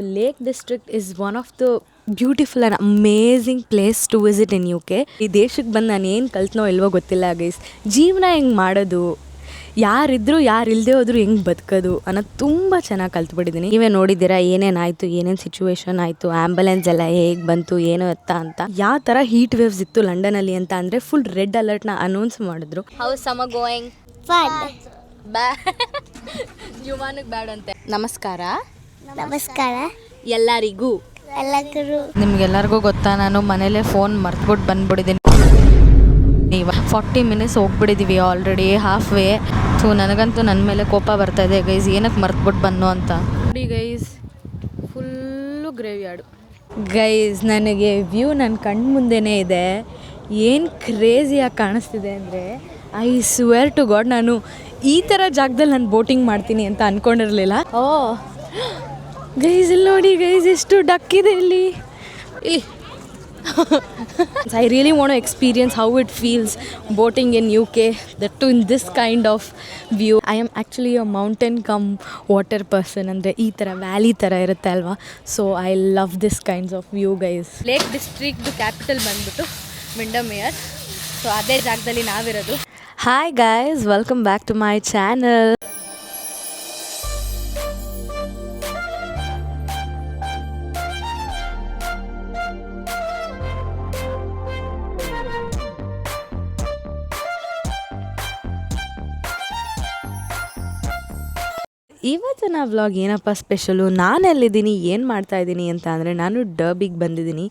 Lake District is one of the beautiful and amazing place to visit in UK. ಈ ದೇಶಕ್ಕೆ ಬಂದು ನಾನು ಏನು ಕಲ್ತ್ನೋ ಇಲ್ವೋ ಗೊತ್ತಿಲ್ಲ ಗೈಸ್. ಜೀವನ ಹೆಂಗೆ ಮಾಡೋದು, ಯಾರಿದ್ರು ಯಾರು ಇಲ್ಲದೆ ಹೋದ್ರು ಹೆಂಗೆ ಬದುಕೋದು ಅನ್ನೋದು ತುಂಬ ಚೆನ್ನಾಗಿ ಕಲ್ತ್ಬಿಟ್ಟಿದ್ದೀನಿ. ನೀವೇ ನೋಡಿದ್ದೀರಾ ಏನೇನಾಯಿತು, ಏನೇನು ಸಿಚುವೇಶನ್ ಆಯಿತು, ಆ್ಯಂಬುಲೆನ್ಸ್ ಎಲ್ಲ ಹೇಗೆ ಬಂತು, ಏನು ಎತ್ತ ಅಂತ. ಯಾವ ಥರ ಹೀಟ್ ವೇವ್ಸ್ ಇತ್ತು ಲಂಡನಲ್ಲಿ ಅಂತ ಅಂದರೆ ಫುಲ್ ರೆಡ್ ಅಲರ್ಟ್ನ ಅನೌನ್ಸ್ ಮಾಡಿದ್ರು. ಹೌ ಸಮ ಗೋಯಿಂಗ್ ಜುಮಾನಿಗೆ ಬ್ಯಾಡ್ ಅಂತೆ. ನಮಸ್ಕಾರ ಎಲ್ಲರಿಗೂ. ನಿಮ್ಗೆಲ್ಲರಿಗೂ ಗೊತ್ತಾ, ನಾನು ಮನೇಲೇ ಫೋನ್ ಮರ್ತ್ಬಿಟ್ಟು ಬಂದ್ಬಿಟ್ಟಿದ್ದೀನಿ. 40 ಮಿನಿಟ್ಸ್ ಹೋಗ್ಬಿಟ್ಟಿದ್ದೀವಿ ಆಲ್ರೆಡಿ, ಹಾಫ್ ವೇ. ಸೊ ನನಗಂತೂ ನನ್ನ ಮೇಲೆ ಕೋಪ ಬರ್ತಾ ಇದೆ ಗೈಸ್, ಏನಕ್ಕೆ ಮರ್ತ್ಬಿಟ್ಟು ಬನ್ನು ಅಂತ. ನೋಡಿ guys, full grave yard guys. ನನಗೆ ವ್ಯೂ ನನ್ನ ಕಣ್ಣು ಮುಂದೆನೇ ಇದೆ. ಏನು ಕ್ರೇಜಿಯಾಗಿ ಕಾಣಿಸ್ತಿದೆ ಅಂದರೆ, ಐ ಸ್ವೇರ್ ಟು ಗಾಡ್, ನಾನು ಈ ಥರ ಜಾಗದಲ್ಲಿ ನಾನು ಬೋಟಿಂಗ್ ಮಾಡ್ತೀನಿ ಅಂತ ಅಂದ್ಕೊಂಡಿರಲಿಲ್ಲ. ಓ ಗೈಸ್, ಇಲ್ಲಿ ನೋಡಿ ಗೈಸ್, ಎಷ್ಟು ಡಕ್ ಇದೆ ಇಲ್ಲಿ. I really want to experience how it feels boating in UK, that too in this kind of view. I am actually a mountain cum water person. ಅಂದರೆ ಈ ಥರ ವ್ಯಾಲಿ ಥರ ಇರುತ್ತೆ ಅಲ್ವಾ. So I love this kinds of view guys. Lake district capital ಬಂದ್ಬಿಟ್ಟು Windermere. So ಅದೇ ಜಾಗದಲ್ಲಿ ನಾವಿರೋದು. Hi guys, welcome back to my channel. ಇವತ್ತಿನ ವ್ಲಾಗ್ ಏನಪ್ಪ ಸ್ಪೆಷಲು, ನಾನು ಎಲ್ಲಿದ್ದೀನಿ, ಏನು ಮಾಡ್ತಾಯಿದ್ದೀನಿ ಅಂತ ಅಂದರೆ, ನಾನು ಡರ್ಬಿಗೆ ಬಂದಿದ್ದೀನಿ.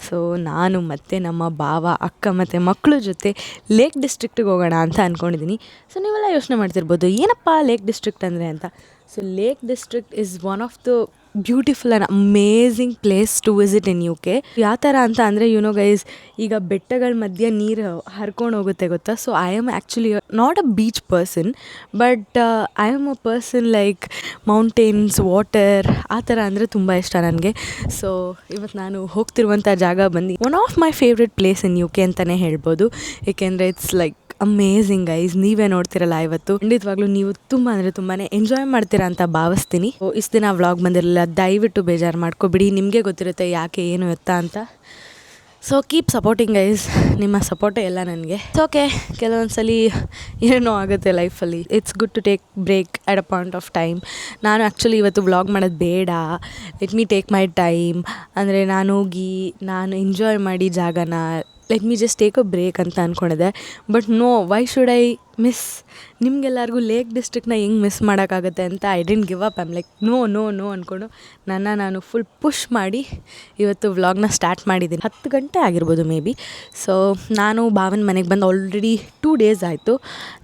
ಸೊ ನಾನು ಮತ್ತು ನಮ್ಮ ಭಾವ, ಅಕ್ಕ ಮತ್ತು ಮಕ್ಕಳ ಜೊತೆ ಲೇಕ್ ಡಿಸ್ಟ್ರಿಕ್ಟಿಗೆ ಹೋಗೋಣ ಅಂತ ಅಂದ್ಕೊಂಡಿದ್ದೀನಿ. ಸೊ ನೀವೆಲ್ಲ ಯೋಚನೆ ಮಾಡ್ತಿರ್ಬೋದು, ಏನಪ್ಪ ಲೇಕ್ ಡಿಸ್ಟ್ರಿಕ್ಟ್ ಅಂದರೆ ಅಂತ. So lake district is one of the beautiful and amazing place to visit in UK. ಯಾವ ಥರ ಅಂತ ಅಂದರೆ, ಗೈಸ್, ಈಗ ಬೆಟ್ಟಗಳ ಮಧ್ಯೆ ನೀರು ಹರ್ಕೊಂಡು ಹೋಗುತ್ತೆ ಗೊತ್ತಾ. So I am actually not a beach person, but I am a person like mountains, water, ಆ ಥರ ಅಂದರೆ ತುಂಬ ಇಷ್ಟ ನನಗೆ. ಸೊ ಇವತ್ತು ನಾನು ಹೋಗ್ತಿರುವಂಥ ಜಾಗ ಬಂದು one of my favourite place in UK ಅಂತಲೇ ಹೇಳ್ಬೋದು. ಏಕೆಂದರೆ ಇಟ್ಸ್ ಲೈಕ್ ಅಮೇಝಿಂಗ್ ಗೈಸ್. ನೀವೇ ನೋಡ್ತಿರಲ್ಲ ಇವತ್ತು, ಖಂಡಿತವಾಗ್ಲೂ ನೀವು ತುಂಬ ಅಂದರೆ ತುಂಬಾ ಎಂಜಾಯ್ ಮಾಡ್ತೀರಾ ಅಂತ ಭಾವಿಸ್ತೀನಿ. ಇಷ್ಟು ದಿನ ವ್ಲಾಗ್ ಬಂದಿರಲಿಲ್ಲ, ದಯವಿಟ್ಟು ಬೇಜಾರು ಮಾಡ್ಕೊಬಿಡಿ. ನಿಮಗೆ ಗೊತ್ತಿರುತ್ತೆ ಯಾಕೆ ಏನು ಎತ್ತ ಅಂತ. ಸೊ ಕೀಪ್ ಸಪೋರ್ಟಿಂಗ್ ಗೈಸ್, ನಿಮ್ಮ ಸಪೋರ್ಟೇ ಎಲ್ಲ ನನಗೆ. ಓಕೆ, ಕೆಲವೊಂದು ಸಲ ಏನೋ ಆಗುತ್ತೆ ಲೈಫಲ್ಲಿ. It's good to take break at a point of time. ನಾನು ಆ್ಯಕ್ಚುಲಿ ಇವತ್ತು ವ್ಲಾಗ್ ಮಾಡೋದು ಬೇಡ, let me take my time. ಅಂದರೆ ನಾನು ಹೋಗಿ ನಾನು ಎಂಜಾಯ್ ಮಾಡಿ ಜಾಗನ, let me just take a break ಅಂತ ಅಂದ್ಕೊಂಡಿದ್ದೆ. But no, why should I miss? ನಿಮಗೆಲ್ಲರಿಗೂ ಲೇಕ್ ಡಿಸ್ಟ್ರಿಕ್ಟ್ನ ಹೆಂಗೆ ಮಿಸ್ ಮಾಡೋಕ್ಕಾಗುತ್ತೆ ಅಂತ I didn't give up. I'm like no ಅಂದ್ಕೊಂಡು ನಾನು ಫುಲ್ ಪುಷ್ ಮಾಡಿ ಇವತ್ತು ವ್ಲಾಗ್ನ ಸ್ಟಾರ್ಟ್ ಮಾಡಿದ್ದೀನಿ. 10 ಗಂಟೆ ಆಗಿರ್ಬೋದು ಮೇ ಬಿ. ಸೊ ನಾನು ಭಾವನ ಮನೆಗೆ ಬಂದು ಆಲ್ರೆಡಿ 2 ಡೇಸ್ ಆಯಿತು.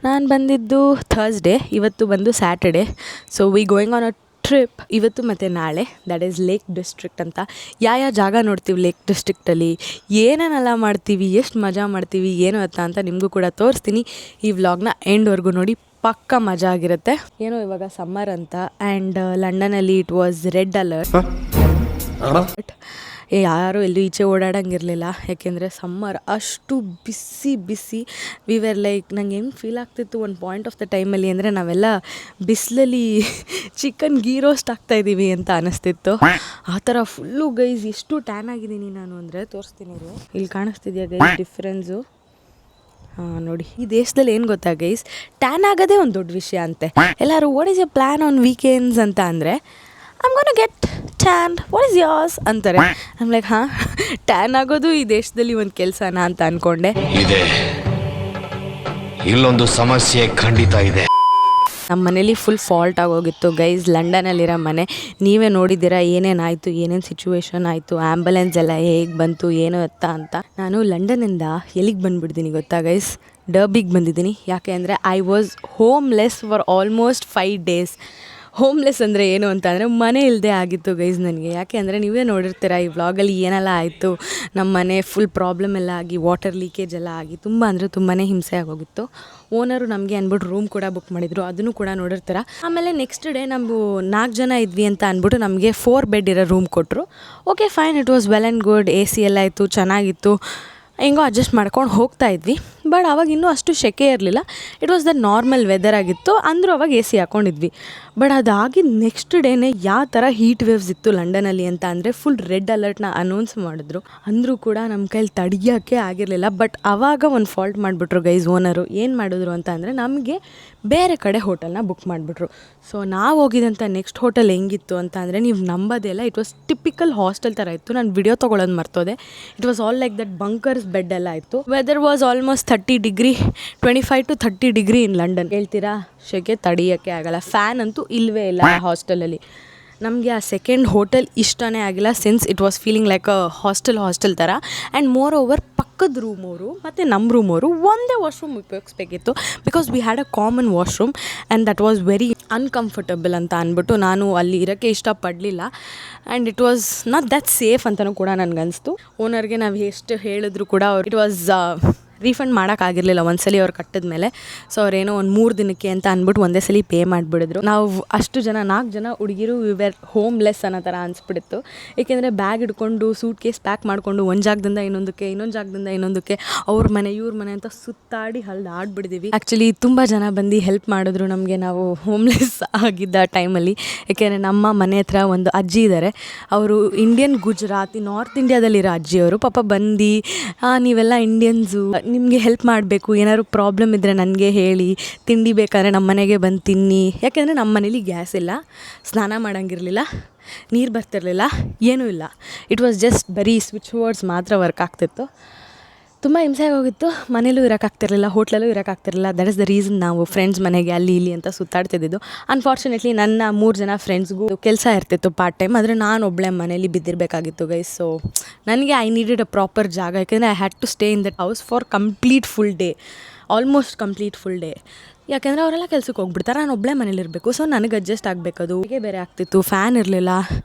ನಾನು ಬಂದಿದ್ದು ಥರ್ಸ್ಡೇ, ಇವತ್ತು ಬಂದು Saturday. So we going on a trip ಇವತ್ತು ಮತ್ತು ನಾಳೆ, ದ್ಯಾಟ್ ಈಸ್ ಲೇಕ್ ಡಿಸ್ಟ್ರಿಕ್ಟ್ ಅಂತ. ಯಾವ ಜಾಗ ನೋಡ್ತೀವಿ ಲೇಕ್ ಡಿಸ್ಟ್ರಿಕ್ಟಲ್ಲಿ, ಏನೇನೆಲ್ಲ ಮಾಡ್ತೀವಿ, ಎಷ್ಟು ಮಜಾ ಮಾಡ್ತೀವಿ, ಏನು ಅಂತ ನಿಮಗೂ ಕೂಡ ತೋರಿಸ್ತೀನಿ. ಈ ವ್ಲಾಗ್ನ ಎಂಡ್ವರೆಗೂ ನೋಡಿ, ಪಕ್ಕ ಮಜಾ ಆಗಿರುತ್ತೆ. ಏನೋ ಇವಾಗ ಸಮ್ಮರ್ ಅಂತ, ಆ್ಯಂಡ್ ಲಂಡನಲ್ಲಿ ಇಟ್ ವಾಸ್ ರೆಡ್ ಅಲರ್ಟ್. ಯಾರೂ ಎಲ್ಲೂ ಈಚೆ ಓಡಾಡೋಂಗಿರಲಿಲ್ಲ, ಯಾಕೆಂದರೆ ಸಮ್ಮರ್ ಅಷ್ಟು ಬಿಸಿ. ವಿ ವೇರ್ ಲೈಕ್, ನಂಗೆ ಹೆಂಗೆ ಫೀಲ್ ಆಗ್ತಿತ್ತು ಒಂದು ಪಾಯಿಂಟ್ ಆಫ್ ದ ಟೈಮಲ್ಲಿ ಅಂದರೆ, ನಾವೆಲ್ಲ ಬಿಸಿಲಲ್ಲಿ ಚಿಕನ್ ಗೀ ರೋಸ್ಟ್ ಆಗ್ತಾಯಿದ್ದೀವಿ ಅಂತ ಅನ್ನಿಸ್ತಿತ್ತು. ಆ ಥರ ಫುಲ್ಲು ಗೈಸ್. ಎಷ್ಟು ಟ್ಯಾನ್ ಆಗಿದ್ದೀನಿ ನಾನು ಅಂದರೆ, ತೋರಿಸ್ತೀನಿ ಇರು. ಇಲ್ಲಿ ಕಾಣಿಸ್ತಿದೆಯಾ ಗೈಸ್ ಡಿಫ್ರೆನ್ಸು? ನೋಡಿ, ಈ ದೇಶದಲ್ಲಿ ಏನು ಗೊತ್ತಾ ಗೈಸ್, ಟ್ಯಾನ್ ಆಗೋದೇ ಒಂದು ದೊಡ್ಡ ವಿಷಯ ಅಂತೆ. ಎಲ್ಲರೂ what is A plan on weekends ಅಂತ ಅಂದರೆ, I'm gonna get tan, what is yours ಅಂತಾರೆ. ಐಮ್ ಲೈಕ್, ಟ್ಯಾನ್ ಆಗೋದು ಈ ದೇಶದಲ್ಲಿ ಒಂದು ಕೆಲಸನಾ ಅಂತ ಅಂದ್ಕೊಂಡೆ. ಇಲ್ಲೊಂದು ಸಮಸ್ಯೆ ಖಂಡಿತ ಇದೆ. ನಮ್ಮ ಮನೇಲಿ ಫುಲ್ ಫಾಲ್ಟ್ ಆಗೋಗಿತ್ತು ಗೈಸ್, ಲಂಡನಲ್ಲಿರೋ ಮನೆ. ನೀವೇ ನೋಡಿದ್ದೀರಾ ಏನೇನಾಯಿತು, ಏನೇನು ಸಿಚುವೇಶನ್ ಆಯಿತು, ಆ್ಯಂಬುಲೆನ್ಸ್ ಎಲ್ಲ ಹೇಗೆ ಬಂತು, ಏನು ಎತ್ತ ಅಂತ. ನಾನು ಲಂಡನಿಂದ ಎಲ್ಲಿಗೆ ಬಂದುಬಿಡ್ತೀನಿ ಗೊತ್ತಾ ಗೈಸ್, ಡರ್ಬಿಗೆ ಬಂದಿದ್ದೀನಿ. ಯಾಕೆ ಅಂದರೆ I was homeless for almost 5 days. Homeless ಅಂದರೆ ಏನು ಅಂತ ಅಂದರೆ, ಮನೆ ಇಲ್ಲದೆ ಆಗಿತ್ತು ಗೈಸ್ ನನಗೆ. ಯಾಕೆ ಅಂದರೆ ನೀವೇ ನೋಡಿರ್ತೀರ ಈ ವ್ಲಾಗಲ್ಲಿ ಏನೆಲ್ಲ ಆಯಿತು. ನಮ್ಮ ಮನೆ ಫುಲ್ ಪ್ರಾಬ್ಲಮ್ ಎಲ್ಲ ಆಗಿ, ವಾಟರ್ ಲೀಕೇಜ್ ಎಲ್ಲ ಆಗಿ ತುಂಬ ಅಂದರೆ ತುಂಬಾ ಹಿಂಸೆ ಆಗೋಗಿತ್ತು. ಓನರು ನಮಗೆ ಅಂದ್ಬಿಟ್ಟು ರೂಮ್ ಕೂಡ ಬುಕ್ ಮಾಡಿದರು, ಅದನ್ನು ಕೂಡ ನೋಡಿರ್ತೀರ. ಆಮೇಲೆ ನೆಕ್ಸ್ಟ್ ಡೇ ನಾವು 4 ಜನ ಇದ್ವಿ ಅಂತ ಅಂದ್ಬಿಟ್ಟು ನಮಗೆ 4 ಬೆಡ್ ಇರೋ ರೂಮ್ ಕೊಟ್ಟರು. Okay fine, it was well and good. AC ಎಲ್ಲ ಇತ್ತು, ಚೆನ್ನಾಗಿತ್ತು. ಹೆಂಗೋ ಅಡ್ಜಸ್ಟ್ ಮಾಡ್ಕೊಂಡು ಹೋಗ್ತಾ ಇದ್ವಿ. ಬಟ್ ಅವಾಗ ಇನ್ನೂ ಅಷ್ಟು ಸೆಕೆ ಇರಲಿಲ್ಲ. It was the normal weather ಆಗಿತ್ತು. ಅಂದರೂ ಅವಾಗ AC ಹಾಕ್ಕೊಂಡಿದ್ವಿ. ಬಟ್ ಅದಾಗಿದ್ದು ನೆಕ್ಸ್ಟ್ ಡೇನೇ ಯಾವ ಥರ ಹೀಟ್ ವೇವ್ಸ್ ಇತ್ತು ಲಂಡನಲ್ಲಿ ಅಂತ ಅಂದರೆ ಫುಲ್ ರೆಡ್ ಅಲರ್ಟ್ನ ಅನೌನ್ಸ್ ಮಾಡಿದ್ರು. ಅಂದರೂ ಕೂಡ ನಮ್ಮ ಕೈಲಿ ತಡೆಯೋಕ್ಕೆ ಆಗಿರಲಿಲ್ಲ. ಬಟ್ ಆವಾಗ ಒಂದು ಫಾಲ್ಟ್ ಮಾಡಿಬಿಟ್ರು ಗೈಸ್ ಓನರು. ಏನು ಮಾಡಿದ್ರು ಅಂತ ಅಂದರೆ ನಮಗೆ ಬೇರೆ ಕಡೆ ಹೋಟೆಲ್ನ ಬುಕ್ ಮಾಡಿಬಿಟ್ರು. ಸೊ ನಾವು ಹೋಗಿದಂಥ ನೆಕ್ಸ್ಟ್ ಹೋಟೆಲ್ ಹೆಂಗಿತ್ತು ಅಂತ ಅಂದರೆ ನೀವು ನಂಬೋದಿಲ್ಲ, ಇಟ್ ವಾಸ್ ಟಿಪಿಕಲ್ ಹಾಸ್ಟೆಲ್ ಥರ ಇತ್ತು. ನಾನು ವಿಡಿಯೋ ತೊಗೊಳೋದು ಮರ್ತೋದೆ. It was all like that bunkers bed ಎಲ್ಲ ಇತ್ತು. Weather was almost 30 degree, 25 to 30 degree in London. ಹೇಳ್ತೀರಾ ಸೆಕೆ ತಡೆಯೋಕ್ಕೆ ಆಗಲ್ಲ. ಫ್ಯಾನ್ ಅಂತೂ ಇಲ್ಲವೇ ಇಲ್ಲ ಆ ಹಾಸ್ಟೆಲಲ್ಲಿ. ನಮಗೆ ಆ ಸೆಕೆಂಡ್ ಹೋಟೆಲ್ ಇಷ್ಟನೇ ಆಗಿಲ್ಲ, since it was feeling like a hostel ಥರ. ಆ್ಯಂಡ್ ಮೋರ್ ಓವರ್ ಪಕ್ಕದ ರೂಮವರು ಮತ್ತು ನಮ್ಮ ರೂಮವರು ಒಂದೇ ವಾಶ್ರೂಮ್ ಉಪಯೋಗಿಸ್ಬೇಕಿತ್ತು. Because we had a common washroom and that was very uncomfortable ಅಂತ ಅಂದ್ಬಿಟ್ಟು ನಾನು ಅಲ್ಲಿ ಇರೋಕ್ಕೆ ಇಷ್ಟಪಡಲಿಲ್ಲ. And it was not that safe ಅಂತಲೂ ಕೂಡ ನನಗನ್ನಿಸ್ತು. ಓನರ್ಗೆ ನಾವು ಎಷ್ಟು ಹೇಳಿದ್ರು ಕೂಡ ಅವ್ರು ಇಟ್ ವಾಸ್ ರೀಫಂಡ್ ಮಾಡೋಕ್ಕಾಗಿರಲಿಲ್ಲ ಒಂದ್ಸಲಿ ಅವ್ರು ಕಟ್ಟಿದ ಮೇಲೆ. ಸೊ ಅವ್ರೇನೋ ಒಂದು 3 ದಿನಕ್ಕೆ ಅಂತ ಅಂದ್ಬಿಟ್ಟು ಒಂದೇ ಸಲ ಪೇ ಮಾಡಿಬಿಡಿದ್ರು. ನಾವು ಅಷ್ಟು ಜನ 4 ಜನ ಹುಡುಗಿರು ವಿವೇರ್ ಹೋಮ್ಲೆಸ್ ಅನ್ನೋ ಥರ ಅನಿಸ್ಬಿಟ್ಟಿತ್ತು. ಏಕೆಂದರೆ ಬ್ಯಾಗ್ ಹಿಡ್ಕೊಂಡು ಸೂಟ್ ಕೇಸ್ ಪ್ಯಾಕ್ ಮಾಡಿಕೊಂಡು ಒಂದು ಜಾಗದಿಂದ ಇನ್ನೊಂದಕ್ಕೆ, ಇನ್ನೊಂದು ಜಾಗದಿಂದ ಇನ್ನೊಂದಕ್ಕೆ, ಅವ್ರ ಮನೆ ಇವ್ರ ಮನೆ ಅಂತ ಸುತ್ತಾಡಿ ಆಡ್ಬಿಟ್ಟಿದ್ದೀವಿ. ಆ್ಯಕ್ಚುಲಿ ತುಂಬ ಜನ ಬಂದು ಹೆಲ್ಪ್ ಮಾಡಿದ್ರು ನಮಗೆ, ನಾವು ಹೋಮ್ಲೆಸ್ ಆಗಿದ್ದ ಟೈಮಲ್ಲಿ. ಏಕೆಂದರೆ ನಮ್ಮ ಮನೆ ಹತ್ರ ಒಂದು ಅಜ್ಜಿ ಇದ್ದಾರೆ. ಅವರು ಇಂಡಿಯನ್ ಗುಜರಾತಿ ನಾರ್ತ್ ಇಂಡಿಯಾದಲ್ಲಿರೋ ಅಜ್ಜಿಯವರು. ಪಾಪ ಬಂದು ನೀವೆಲ್ಲ ಇಂಡಿಯನ್ಸು, ನಿಮಗೆ ಹೆಲ್ಪ್ ಮಾಡಬೇಕು, ಏನಾದ್ರು ಪ್ರಾಬ್ಲಮ್ ಇದ್ದರೆ ನನಗೆ ಹೇಳಿ, ತಿಂಡಿ ಬೇಕಾದ್ರೆ ನಮ್ಮ ಮನೆಗೆ ಬಂದು ತಿನ್ನಿ. ಯಾಕೆಂದರೆ ನಮ್ಮ ಮನೇಲಿ ಗ್ಯಾಸ್ ಇಲ್ಲ, ಸ್ನಾನ ಮಾಡೋಂಗಿರಲಿಲ್ಲ, ನೀರು ಬರ್ತಿರಲಿಲ್ಲ, ಏನೂ ಇಲ್ಲ. ಇಟ್ ವಾಸ್ ಜಸ್ಟ್ ಬರೀ ಸ್ವಿಚ್ ಬೋರ್ಡ್ಸ್ ಮಾತ್ರ ವರ್ಕ್ ಆಗ್ತಿತ್ತು. ತುಂಬ ಹಿಂಸೆ ಆಗೋಗಿತ್ತು. ಮನೇಲೂ ಇರೋಕ್ಕಾಗ್ತಿರಲಿಲ್ಲ, ಹೋಟ್ಲಲ್ಲೂ ಇರೋಕ್ಕಾಗ್ತಿರಲಿಲ್ಲ. ದಟ್ ಇಸ್ ದ ರೀಸನ್ ನಾವು ಫ್ರೆಂಡ್ಸ್ ಮನೆಗೆ ಅಲ್ಲಿ ಇಲ್ಲಿ ಅಂತ ಸುತ್ತಾಡ್ತಿದ್ದು. ಅನ್ಫಾರ್ಚುನೇಟ್ಲಿ ನನ್ನ 3 ಜನ ಫ್ರೆಂಡ್ಸ್ಗೂ ಕೆಲಸ ಇರ್ತಿತ್ತು ಪಾರ್ಟ್ ಟೈಮ್. ಆದರೆ ನಾನು ಒಬ್ಬಳೆ ಮನೇಲಿ ಬಿದ್ದಿರಬೇಕಾಗಿತ್ತು ಗೈಸ್. ಸೊ ನನಗೆ ಐ ನೀಡೆಡ್ ಅ ಪ್ರಾಪರ್ ಜಾಗ. ಯಾಕೆಂದರೆ I had to stay in that house for complete full day, almost complete full day. ಯಾಕೆಂದರೆ ಅವರೆಲ್ಲ ಕೆಲಸಕ್ಕೆ ಹೋಗ್ಬಿಡ್ತಾರೆ, ನಾನು ಒಬ್ಬಳೇ ಮನೇಲಿರಬೇಕು. ಸೊ ನನಗೆ ಅಡ್ಜಸ್ಟ್ ಆಗಬೇಕದು. ಹೇಗೆ ಬೇರೆ ಆಗ್ತಿತ್ತು, ಫ್ಯಾನ್ ಇರಲಿಲ್ಲ,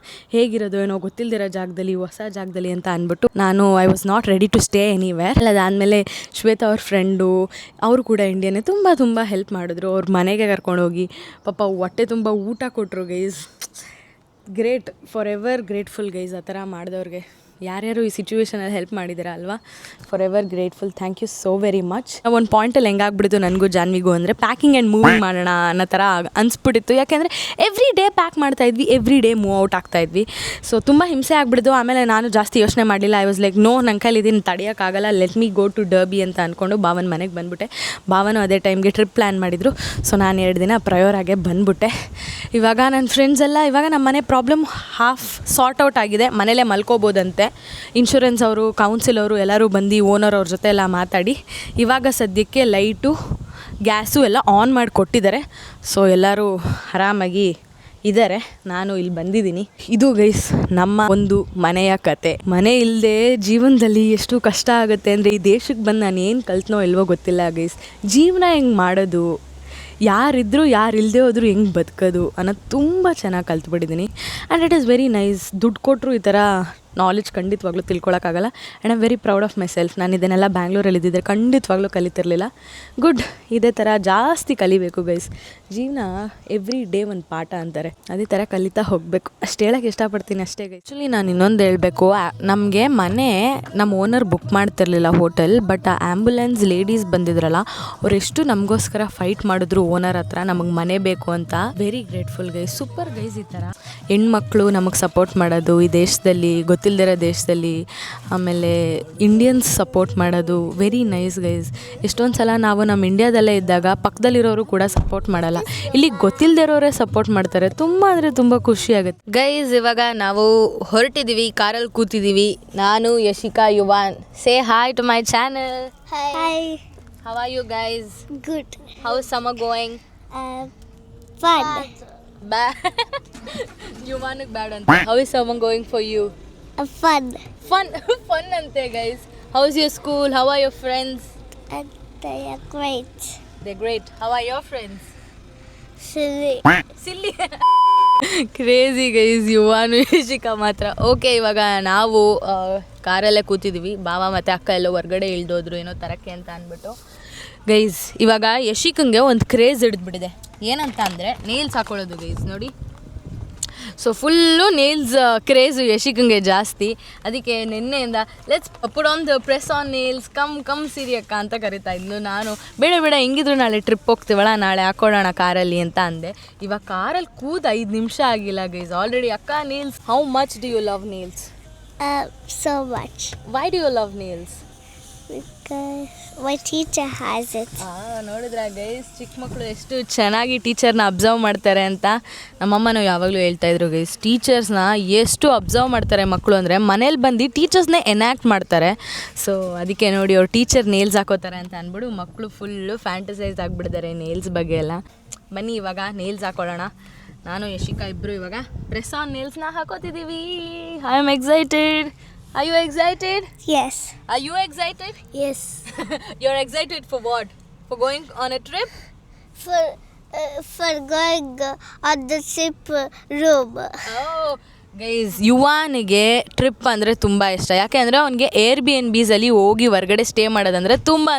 ಹೇಗಿರೋದು ಏನೋ ಗೊತ್ತಿಲ್ಲದಿರೋ ಜಾಗದಲ್ಲಿ, ಹೊಸ ಜಾಗದಲ್ಲಿ ಅಂತ ಅಂದ್ಬಿಟ್ಟು ನಾನು I was not ready to stay anywhere. ಅದಾದಮೇಲೆ ಶ್ವೇತಾ ಅವ್ರ ಫ್ರೆಂಡು, ಅವರು ಕೂಡ ಇಂಡಿಯನ್ನೇ, ತುಂಬ ಹೆಲ್ಪ್ ಮಾಡಿದ್ರು. ಅವ್ರ ಮನೆಗೆ ಕರ್ಕೊಂಡೋಗಿ ಪಾಪ ಹೊಟ್ಟೆ ತುಂಬ ಊಟ ಕೊಟ್ಟರು guys. Great, forever grateful guys ಆ ಥರ ಮಾಡಿದವ್ರಿಗೆ. ಯಾರ್ಯಾರು ಈ ಸಿಚುವೇಶನಲ್ಲಿ ಹೆಲ್ಪ್ ಮಾಡಿದ್ದೀರಾ ಅಲ್ವಾ, forever grateful. Thank you so very much. ಒಂದು ಪಾಯಿಂಟಲ್ಲಿ ಹೆಂಗಾಗ್ಬಿಡ್ತು ನನಗೂ ಜಾನ್ವಿಗೂ ಅಂದರೆ ಪ್ಯಾಕಿಂಗ್ ಆ್ಯಂಡ್ ಮೂವಿಂಗ್ ಮಾಡೋಣ ಅನ್ನೋ ಥರ ಅನಿಸ್ಬಿಟ್ಟಿತ್ತು. ಯಾಕೆಂದರೆ ಎವ್ರಿ ಡೇ ಪ್ಯಾಕ್ ಮಾಡ್ತಾಯಿದ್ವಿ, ಎವ್ರಿ ಡೇ ಮೂವ್ ಔಟ್ ಆಗ್ತಾಯಿದ್ವಿ. ಸೊ ತುಂಬ ಹಿಂಸೆ ಆಗಿಬಿಡ್ತು. ಆಮೇಲೆ ನಾನು ಜಾಸ್ತಿ ಯೋಚನೆ ಮಾಡಲಿಲ್ಲ. ಐ ವಾಸ್ ಲೈಕ್ ನೋ, ನನ್ನ ಕೈಲಿ ಇದನ್ನು ತಡೆಯೋಕ್ಕಾಗಲ್ಲ, let me go to Derby ಅಂತ ಅಂದ್ಕೊಂಡು ಭಾವನ ಮನೆಗೆ ಬಂದುಬಿಟ್ಟೆ. ಭಾವನೂ ಅದೇ ಟೈಮ್ಗೆ ಟ್ರಿಪ್ ಪ್ಲ್ಯಾನ್ ಮಾಡಿದರು. ಸೊ ನಾನು 2 ದಿನ ಪ್ರಯೋರಾಗೆ ಬಂದುಬಿಟ್ಟೆ. ಇವಾಗ ನನ್ನ ಫ್ರೆಂಡ್ಸ್ ಎಲ್ಲ, ಇವಾಗ ನಮ್ಮ ಮನೆ ಪ್ರಾಬ್ಲಮ್ ಹಾಫ್ ಸಾರ್ಟ್ ಔಟ್ ಆಗಿದೆ, ಮನೇಲೇ ಮಲ್ಕೋಬೋದಂತೆ. ಇನ್ಶೂರೆನ್ಸ್ ಅವರು, ಕೌನ್ಸಿಲ್ ಅವರು ಎಲ್ಲರೂ ಬಂದು ಓನರ್ ಅವ್ರ ಜೊತೆ ಎಲ್ಲ ಮಾತಾಡಿ ಇವಾಗ ಸದ್ಯಕ್ಕೆ ಲೈಟು ಗ್ಯಾಸು ಎಲ್ಲ ಆನ್ ಮಾಡಿ ಕೊಟ್ಟಿದ್ದಾರೆ. ಸೊ ಎಲ್ಲರೂ ಆರಾಮಾಗಿ ಇದ್ದಾರೆ. ನಾನು ಇಲ್ಲಿ ಬಂದಿದ್ದೀನಿ. ಇದು ಗೈಸ್ ನಮ್ಮ ಒಂದು ಮನೆಯ ಕತೆ. ಮನೆ ಇಲ್ಲದೆ ಜೀವನದಲ್ಲಿ ಎಷ್ಟು ಕಷ್ಟ ಆಗುತ್ತೆ ಅಂದರೆ, ಈ ದೇಶಕ್ಕೆ ಬಂದು ನಾನು ಏನು ಕಲ್ತ್ನೋ ಇಲ್ವೋ ಗೊತ್ತಿಲ್ಲ ಗೈಸ್. ಜೀವನ ಹೆಂಗೆ ಮಾಡೋದು, ಯಾರಿದ್ದರೂ ಯಾರು ಇಲ್ಲದೆ ಹೋದರೂ ಹೆಂಗೆ ಬದುಕೋದು ಅನ್ನೋದು ತುಂಬ ಚೆನ್ನಾಗಿ ಕಲ್ತ್ಬಿಟ್ಟಿದ್ದೀನಿ. And it is very nice. ದುಡ್ಡು ಕೊಟ್ಟರು ಈ ಥರ ನಾಲೆಜ್ ಖಂಡಿತವಾಗ್ಲೂ ತಿಳ್ಕೊಳಕ್ಕಾಗಲ್ಲ. And I am very proud of myself. ನಾನು ಇದನ್ನೆಲ್ಲ ಬ್ಯಾಂಗ್ಳೂರಲ್ಲಿ ಇದ್ದಿದ್ದರೆ ಖಂಡಿತವಾಗ್ಲೂ ಕಲಿತಿರಲಿಲ್ಲ. ಗುಡ್, ಇದೇ ಥರ ಜಾಸ್ತಿ ಕಲಿಬೇಕು ಗೈಸ್. ಜೀವನ ಎವ್ರಿ ಡೇ ಒಂದು ಪಾಠ ಅಂತಾರೆ, ಅದೇ ಥರ ಕಲಿತಾ ಹೋಗಬೇಕು. ಅಷ್ಟು ಹೇಳೋಕ್ಕೆ ಇಷ್ಟಪಡ್ತೀನಿ ಅಷ್ಟೇ ಗೈಸ್. ಆ್ಯಕ್ಚುಲಿ ನಾನು ಇನ್ನೊಂದು ಹೇಳಬೇಕು, ನಮಗೆ ಮನೆ ನಮ್ಮ ಓನರ್ ಬುಕ್ ಮಾಡ್ತಿರ್ಲಿಲ್ಲ ಹೋಟೆಲ್. ಬಟ್ ಆ ಆ್ಯಂಬುಲೆನ್ಸ್ ಲೇಡೀಸ್ ಬಂದಿದ್ರಲ್ಲ, ಅವರೆಷ್ಟು ನಮಗೋಸ್ಕರ ಫೈಟ್ ಮಾಡಿದ್ರು ಓನರ್ ಹತ್ರ, ನಮಗೆ ಮನೆ ಬೇಕು ಅಂತ. Very grateful guys, super guys. ಈ ಥರ ಹೆಣ್ಮಕ್ಳು ನಮಗೆ ಸಪೋರ್ಟ್ ಮಾಡೋದು ಈ ದೇಶದಲ್ಲಿ, ಗೊತ್ತಿಲ್ಲದಿರೋ ದೇಶದಲ್ಲಿ, ಆಮೇಲೆ ಇಂಡಿಯನ್ಸ್ ಸಪೋರ್ಟ್ ಮಾಡೋದು ವೆರಿ ನೈಸ್ ಗೈಸ್. ಎಷ್ಟೊಂದು ಸಲ ನಾವು ನಮ್ಮ ಇಂಡಿಯಾದಲ್ಲೇ ಇದ್ದಾಗ ಪಕ್ಕದಲ್ಲಿರೋರು ಕೂಡ ಸಪೋರ್ಟ್ ಮಾಡಲ್ಲ, ಇಲ್ಲಿ ಗೊತ್ತಿಲ್ಲದಿರೋರೇ ಸಪೋರ್ಟ್ ಮಾಡ್ತಾರೆ. ತುಂಬ ಅಂದರೆ ತುಂಬ ಖುಷಿ ಆಗುತ್ತೆ ಗೈಸ್. ಇವಾಗ ನಾವು ಹೊರಟಿದ್ದೀವಿ, ಕಾರಲ್ಲಿ ಕೂತಿದ್ದೀವಿ. ನಾನು, Yashika, Yuvan. Say hi to my channel. Hi. How are you guys? Good. How is summer going? Fun. ಯುವಾನಿಗೆ ಬ್ಯಾಡ್ ಅಂತ. How is summer going for you? Fun. Fun ಅಂತೆ guys. How is your school? How are your friends? And they are great. They're great. How are your friends? Silly. Silly. Crazy guys, Yuvan Yashika ಮಾತ್ರ. Okay, ಇವಾಗ ನಾವು ಕಾರಲ್ಲೇ ಕೂತಿದ್ದೀವಿ. ಬಾವ ಮತ್ತು ಅಕ್ಕ ಎಲ್ಲ ಹೊರ್ಗಡೆ ಇಳ್ದೋದ್ರು ಏನೋ ತರಕ್ಕೆ ಅಂತ ಅಂದ್ಬಿಟ್ಟು. ಗೈಸ್, ಇವಾಗ ಯಶಿಕಂಗೆ ಒಂದು ಕ್ರೇಜ್ ಹಿಡಿದ್ಬಿಟ್ಟಿದೆ. ಏನಂತ ಅಂದರೆ ನೇಲ್ಸ್ ಹಾಕೊಳ್ಳೋದು ಗೈಸ್. ನೋಡಿ, ಸೊ ಫುಲ್ಲು ನೇಲ್ಸ್ ಕ್ರೇಜು ಯಶಿಕಂಗೆ ಜಾಸ್ತಿ. ಅದಕ್ಕೆ ನಿನ್ನೆಯಿಂದ let's put on the press on nails, come Siri ಅಕ್ಕ ಅಂತ ಕರಿತಾ ಇದ್ಲು. ನಾನು ಬೇಡ ಹೆಂಗಿದ್ರು ನಾಳೆ ಟ್ರಿಪ್ ಹೋಗ್ತೀವಲ್ಲ, ನಾಳೆ ಹಾಕೊಳ್ಳೋಣ ಕಾರಲ್ಲಿ ಅಂತ ಅಂದೆ. ಇವಾಗ ಕಾರಲ್ಲಿ ಕೂದ 5 ನಿಮಿಷ ಆಗಿಲ್ಲ ಗೈಸ್, ಆಲ್ರೆಡಿ ಅಕ್ಕ nails. How much do you love nails? So much. Why do you love nails? Because my teacher has it. ನೋಡಿದ್ರ ಗೈಸ್, ಚಿಕ್ಕ ಮಕ್ಕಳು ಎಷ್ಟು ಚೆನ್ನಾಗಿ ಟೀಚರ್ನ ಅಬ್ಸರ್ವ್ ಮಾಡ್ತಾರೆ ಅಂತ. ನಮ್ಮಮ್ಮನೂ ಯಾವಾಗಲೂ ಹೇಳ್ತಾ ಇದ್ರು ಗೈಸ್, ಟೀಚರ್ಸ್ನ ಎಷ್ಟು ಅಬ್ಸರ್ವ್ ಮಾಡ್ತಾರೆ ಮಕ್ಕಳು ಅಂದರೆ ಮನೇಲಿ ಬಂದು ಟೀಚರ್ಸ್ನೇ ಎನ್ಯಾಕ್ಟ್ ಮಾಡ್ತಾರೆ. ಸೊ ಅದಕ್ಕೆ ನೋಡಿ ಅವ್ರು ಟೀಚರ್ ನೇಲ್ಸ್ ಹಾಕೋತಾರೆ ಅಂತ ಅಂದ್ಬಿಡು ಮಕ್ಕಳು ಫುಲ್ಲು ಫ್ಯಾಂಟಸೈಸ್ ಆಗಿಬಿಡ್ತಾರೆ ನೇಲ್ಸ್ ಬಗ್ಗೆ ಎಲ್ಲ. ಬನ್ನಿ ಇವಾಗ ನೇಲ್ಸ್ ಹಾಕೊಳ್ಳೋಣ. ನಾನು ಯಶಿಕಾ ಇಬ್ಬರು ಇವಾಗ ಪ್ರೆಸ್ ಆನ್ ನೇಲ್ಸ್ನ ಹಾಕೋತಿದ್ದೀವಿ. I am excited. Are you excited? Yes. Are you excited? Yes. You're excited for what? For going on a trip? For going on the ship room. Oh, guys, ಯುವಾನಿಗೆ trip ಅಂದರೆ ತುಂಬ ಇಷ್ಟ. ಯಾಕೆ ಅಂದರೆ ಅವ್ನಿಗೆ Airbnbsಲ್ಲಿ ಹೋಗಿ ಹೊರಗಡೆ ಸ್ಟೇ ಮಾಡೋದಂದರೆ ತುಂಬಾ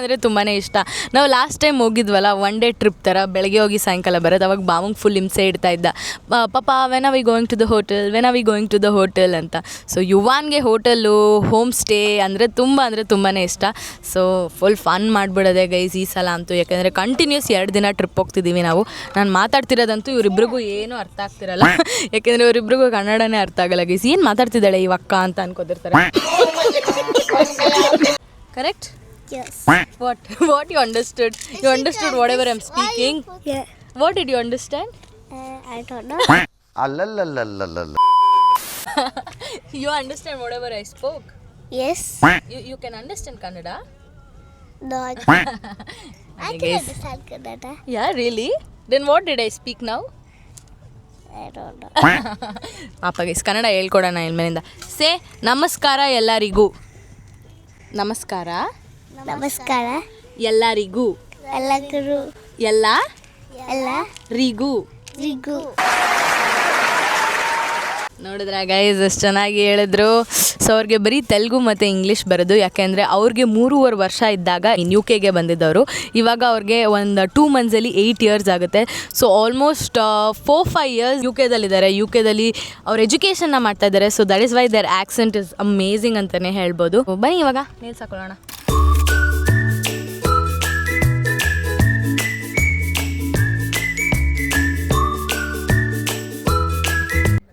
ಇಷ್ಟ. ನಾವು ಲಾಸ್ಟ್ ಟೈಮ್ ಹೋಗಿದ್ವಲ್ಲ, 1 ಡೇ ಟ್ರಿಪ್ ಥರ, ಬೆಳಗ್ಗೆ ಹೋಗಿ ಸಾಯಂಕಾಲ ಬರೋದು. ಅವಾಗ ಬಾವಂಗೆ ಫುಲ್ ಹಿಂಸೆ ಇಡ್ತಾ ಇದ್ದ, ಪಾಪ when are we going to the hotel ಅಂತ. ಸೊ ಯುವಾನ್ಗೆ ಹೋಟೆಲ್ಲು, ಹೋಮ್ ಸ್ಟೇ ಅಂದರೆ ತುಂಬಾ ಇಷ್ಟ. ಸೊ ಫುಲ್ ಫನ್ ಮಾಡಿಬಿಡೋದೆ ಗೈಸ್ ಈ ಸಲ ಅಂತೂ. ಯಾಕೆಂದರೆ ಕಂಟಿನ್ಯೂಸ್ 2 ದಿನ ಟ್ರಿಪ್ ಹೋಗ್ತಿದ್ದೀವಿ ನಾವು. ನಾನು ಮಾತಾಡ್ತಿರೋದಂತೂ ಇವರಿಬ್ರಿಗೂ ಏನೂ ಅರ್ಥ ಆಗ್ತಿರಲ್ಲ, ಯಾಕೆಂದರೆ ಇವರಿಬ್ರಿಗೂ ಕನ್ನಡನೇ ಅರ್ಥ ಆಗಲ್ಲ ಗೈಸ್. ಏನು ಮಾತಾಡ್ತಿದ್ದಾಳೆ ಈ ಅಕ್ಕ ಅಂತ ಅನ್ಕೋತಿರ್ತಾರೆ. Correct? Yes. What you understood? You understood whatever I'm speaking? Yeah. What did you understand? I don't know. You understand whatever I spoke? Yes. You can understand Kannada? No. I Okay, can guys. understand Kannada. Yeah, really? Then what did I speak now? I don't know. ಪಾಪ guys, Kannada ಹೇಳ್ಕೊಡೋಣ ಇನ್ಮೇಲಿಂದ. ಸೇ ನಮಸ್ಕಾರ ಎಲ್ಲರಿಗೂ. ನಮಸ್ಕಾರ ನಮಸ್ಕಾರ ಎಲ್ಲರಿಗೂ. ಎಲ್ಲರಿಗೂ. ರಿಗೂ. ನೋಡಿದ್ರ guys ಎಷ್ಟು ಚೆನ್ನಾಗಿ ಹೇಳಿದ್ರು. ಸೊ ಅವ್ರಿಗೆ ಬರೀ ತೆಲುಗು ಮತ್ತು ಇಂಗ್ಲೀಷ್ ಬರೋದು. ಯಾಕೆಂದರೆ ಅವ್ರಿಗೆ 3.5 ವರ್ಷ ಇದ್ದಾಗ UK ಬಂದಿದ್ದವರು. ಇವಾಗ ಅವ್ರಿಗೆ ಒಂದು 2 ಮಂತ್ಸಲ್ಲಿ 8 ಇಯರ್ಸ್ ಆಗುತ್ತೆ. ಸೊ ಆಲ್ಮೋಸ್ಟ್ 4-5 ಇಯರ್ಸ್ UK ದಲ್ಲಿ ಅವ್ರ ಎಜುಕೇಷನ್ನ ಮಾಡ್ತಾ ಇದ್ದಾರೆ. So that is why their accent is amazing ಅಂತಲೇ ಹೇಳ್ಬೋದು. ಬನ್ನಿ ಇವಾಗ ನೇಲ್ಸ್ ಹಾಕೊಳ್ಳೋಣ.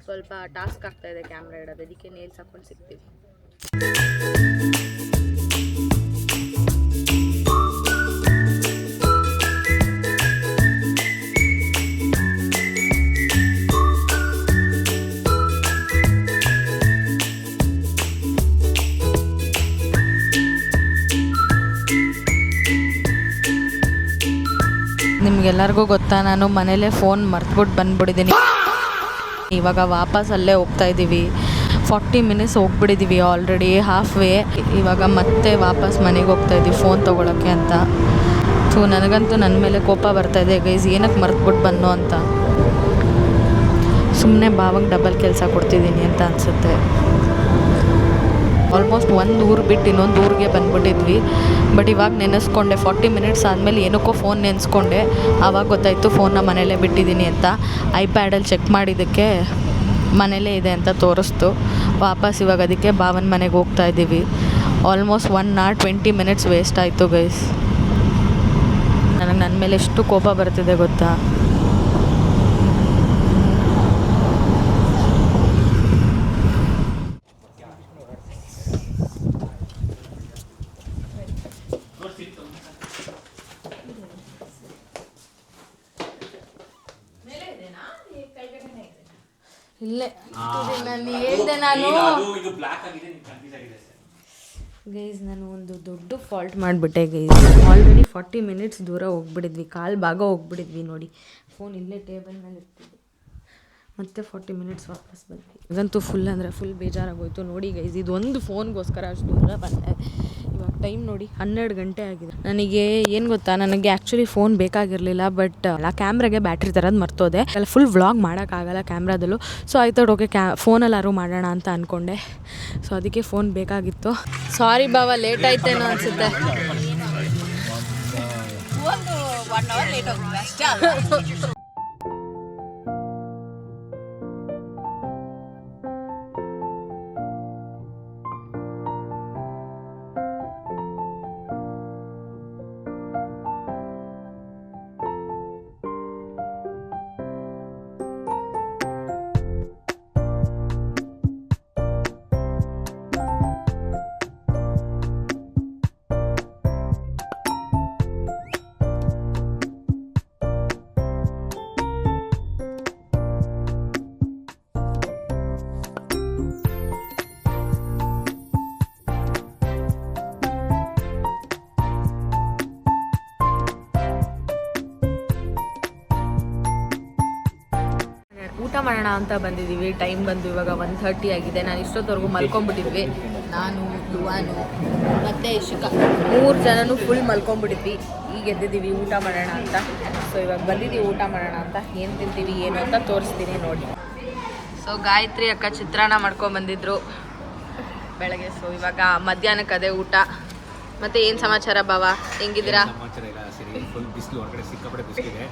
ಸ್ವಲ್ಪ ಟಾಸ್ಕ್ ಆಗ್ತಾ ಇದೆ ಕ್ಯಾಮ್ರಾ ಇಡೋದು, ಅದಕ್ಕೆ ನೇಲ್ಸ್ ಹಾಕೊಂಡು ಸಿಗ್ತೀವಿ. ನಿಮ್ಗೆಲ್ಲರಿಗೂ ಗೊತ್ತಾ, ನಾನು ಮನೇಲೇ ಫೋನ್ ಮರ್ತ್ಬಿಟ್ಟು ಬಂದ್ಬಿಟ್ಟಿದ್ದೀನಿ. ಇವಾಗ ವಾಪಸ್ ಅಲ್ಲೇ ಹೋಗ್ತಾ ಇದ್ದೀವಿ. 40 ಮಿನಿಟ್ಸ್ ಹೋಗ್ಬಿಟ್ಟಿದ್ದೀವಿ ಆಲ್ರೆಡಿ, ಹಾಫ್ ವೇ. ಇವಾಗ ಮತ್ತೆ ವಾಪಸ್ ಮನೆಗೆ ಹೋಗ್ತಾ ಇದ್ದೀವಿ ಫೋನ್ ತೊಗೊಳಕ್ಕೆ ಅಂತ. ಸೊ ನನಗಂತೂ ನನ್ನ ಮೇಲೆ ಕೋಪ ಬರ್ತಾಯಿದೆ ಗೈಸ್, ಏನಕ್ಕೆ ಮರ್ತ್ಬಿಟ್ಟು ಬಂದು ಅಂತ. ಸುಮ್ಮನೆ ಭಾವಂಗೆ ಡಬಲ್ ಕೆಲಸ ಕೊಡ್ತಿದ್ದೀನಿ ಅಂತ ಅನಿಸುತ್ತೆ. ಆಲ್ಮೋಸ್ಟ್ ಒಂದು ಊರು ಬಿಟ್ಟು ಇನ್ನೊಂದು ಊರಿಗೆ ಬಂದ್ಬಿಟ್ಟಿದ್ವಿ. ಬಟ್ ಇವಾಗ ನೆನೆಸ್ಕೊಂಡೆ, 40 ಮಿನಿಟ್ಸ್ ಆದಮೇಲೆ ಏನಕ್ಕೋ ಫೋನ್ ನೆನೆಸ್ಕೊಂಡೆ. ಆವಾಗ ಗೊತ್ತಾಯಿತು ಫೋನ್ನ ಮನೇಲೇ ಬಿಟ್ಟಿದ್ದೀನಿ ಅಂತ. ಐಪ್ಯಾಡಲ್ಲಿ ಚೆಕ್ ಮಾಡಿದ್ದಕ್ಕೆ ಮನೇಲೇ ಇದೆ ಅಂತ ತೋರಿಸ್ತು. ವಾಪಸ್ ಇವಾಗ ಅದಕ್ಕೆ ಭಾವನ ಮನೆಗೆ ಹೋಗ್ತಾ ಇದ್ದೀವಿ. ಆಲ್ಮೋಸ್ಟ್ 1 hour 20 minutes ವೇಸ್ಟ್ ಆಯಿತು ಗೈಸ್. ನನಗೆ ನನ್ನ ಮೇಲೆ ಎಷ್ಟು ಕೋಪ ಬರ್ತಿದೆ ಗೊತ್ತಾ. ಇಲ್ಲೇ ನಾನು ಹೇಳ್ದೆ. ಗೈಸ್ ನಾನು ಒಂದು ದೊಡ್ಡ ಫಾಲ್ಟ್ ಮಾಡಿಬಿಟ್ಟೆ ಗೈಸ್. ಆಲ್ರೆಡಿ 40 minutes ದೂರ ಹೋಗ್ಬಿಟ್ಟಿದ್ವಿ, ಕಾಲು ಭಾಗ ಹೋಗ್ಬಿಟ್ಟಿದ್ವಿ ನೋಡಿ. ಫೋನ್ ಇಲ್ಲೇ ಟೇಬಲ್ ಮೇಲೆ ಇರ್ತಿದ್ವಿ. ಮತ್ತೆ 40 minutes ವಾಪಸ್ ಬಂದ್ವಿ. ಇದಂತೂ ಫುಲ್ ಅಂದರೆ ಫುಲ್ ಬೇಜಾರಾಗೋಯ್ತು ನೋಡಿ ಗೈಸ್. ಇದೊಂದು ಫೋನ್ಗೋಸ್ಕರ ಅಷ್ಟು ದೂರ ಬಂದೆ. ಇವಾಗ ಟೈಮ್ ನೋಡಿ 12 ಗಂಟೆ ಆಗಿದೆ. ನನಗೆ ಏನು ಗೊತ್ತಾ, ನನಗೆ ಆ್ಯಕ್ಚುಲಿ ಫೋನ್ ಬೇಕಾಗಿರಲಿಲ್ಲ. ಬಟ್ ಕ್ಯಾಮ್ರಾಗೆ ಬ್ಯಾಟ್ರಿ ತರೋದು ಮರ್ತೋದೆ. ಎಲ್ಲ ಫುಲ್ ವ್ಲಾಗ್ ಮಾಡೋಕ್ಕಾಗಲ್ಲ ಕ್ಯಾಮ್ರಾದಲ್ಲೂ. ಸೊ ಆಯ್ತು ಓಕೆ, ಫೋನಲ್ಲಾರು ಮಾಡೋಣ ಅಂತ ಅಂದ್ಕೊಂಡೆ. ಸೊ ಅದಕ್ಕೆ ಫೋನ್ ಬೇಕಾಗಿತ್ತು. ಸಾರಿ ಬಾವ, ಲೇಟ್ ಆಯ್ತೇನೋ ಅನಿಸುತ್ತೆ. ಒಂದು 1 hour ಲೇಟ್ ಹೋಗ್ತೀವಿ ಅಷ್ಟೇ. ಮಾಡೋಣ ಅಂತ ಬಂದಿದ್ದೀವಿ. ಟೈಮ್ ಬಂದು ಇವಾಗ 1:30 ಆಗಿದೆ. ನಾನು ಇಷ್ಟೊತ್ತವರೆಗೂ ಮಲ್ಕೊಂಡ್ಬಿಟ್ಟಿದ್ವಿ. ನಾನು, ಯುವಾನು ಮತ್ತು ಇಶಿಕಾ 3 ಜನನೂ ಫುಲ್ ಮಲ್ಕೊಂಡ್ಬಿಟ್ಟಿದ್ವಿ. ಈಗ ಎದ್ದಿದ್ದೀವಿ ಊಟ ಮಾಡೋಣ ಅಂತ. ಸೊ ಇವಾಗ ಬಂದಿದ್ದೀವಿ ಊಟ ಮಾಡೋಣ ಅಂತ. ಏನು ತಿಂತೀವಿ ಏನು ಅಂತ ತೋರಿಸ್ತೀನಿ ನೋಡಿ. ಸೊ ಗಾಯತ್ರಿ ಅಕ್ಕ ಚಿತ್ರಾನ್ನ ಮಾಡ್ಕೊಂಡ್ಬಂದಿದ್ರು ಬೆಳಗ್ಗೆ. ಸೊ ಇವಾಗ ಮಧ್ಯಾಹ್ನಕ್ಕೆ ಅದೇ ಊಟ. ಮತ್ತೆ ಏನು ಸಮಾಚಾರ ಬಾವ, ಹೆಂಗಿದ್ದೀರಾ? ಸಮಾಚಾರ ಇಲ್ಲ, ಸರಿ. ಫುಲ್ ಬಿಸಿಲು, ಹೊರಗಡೆ ಸಿಕ್ಕಾಪಟ್ಟೆ ಬಿಸಿಲಿದೆ.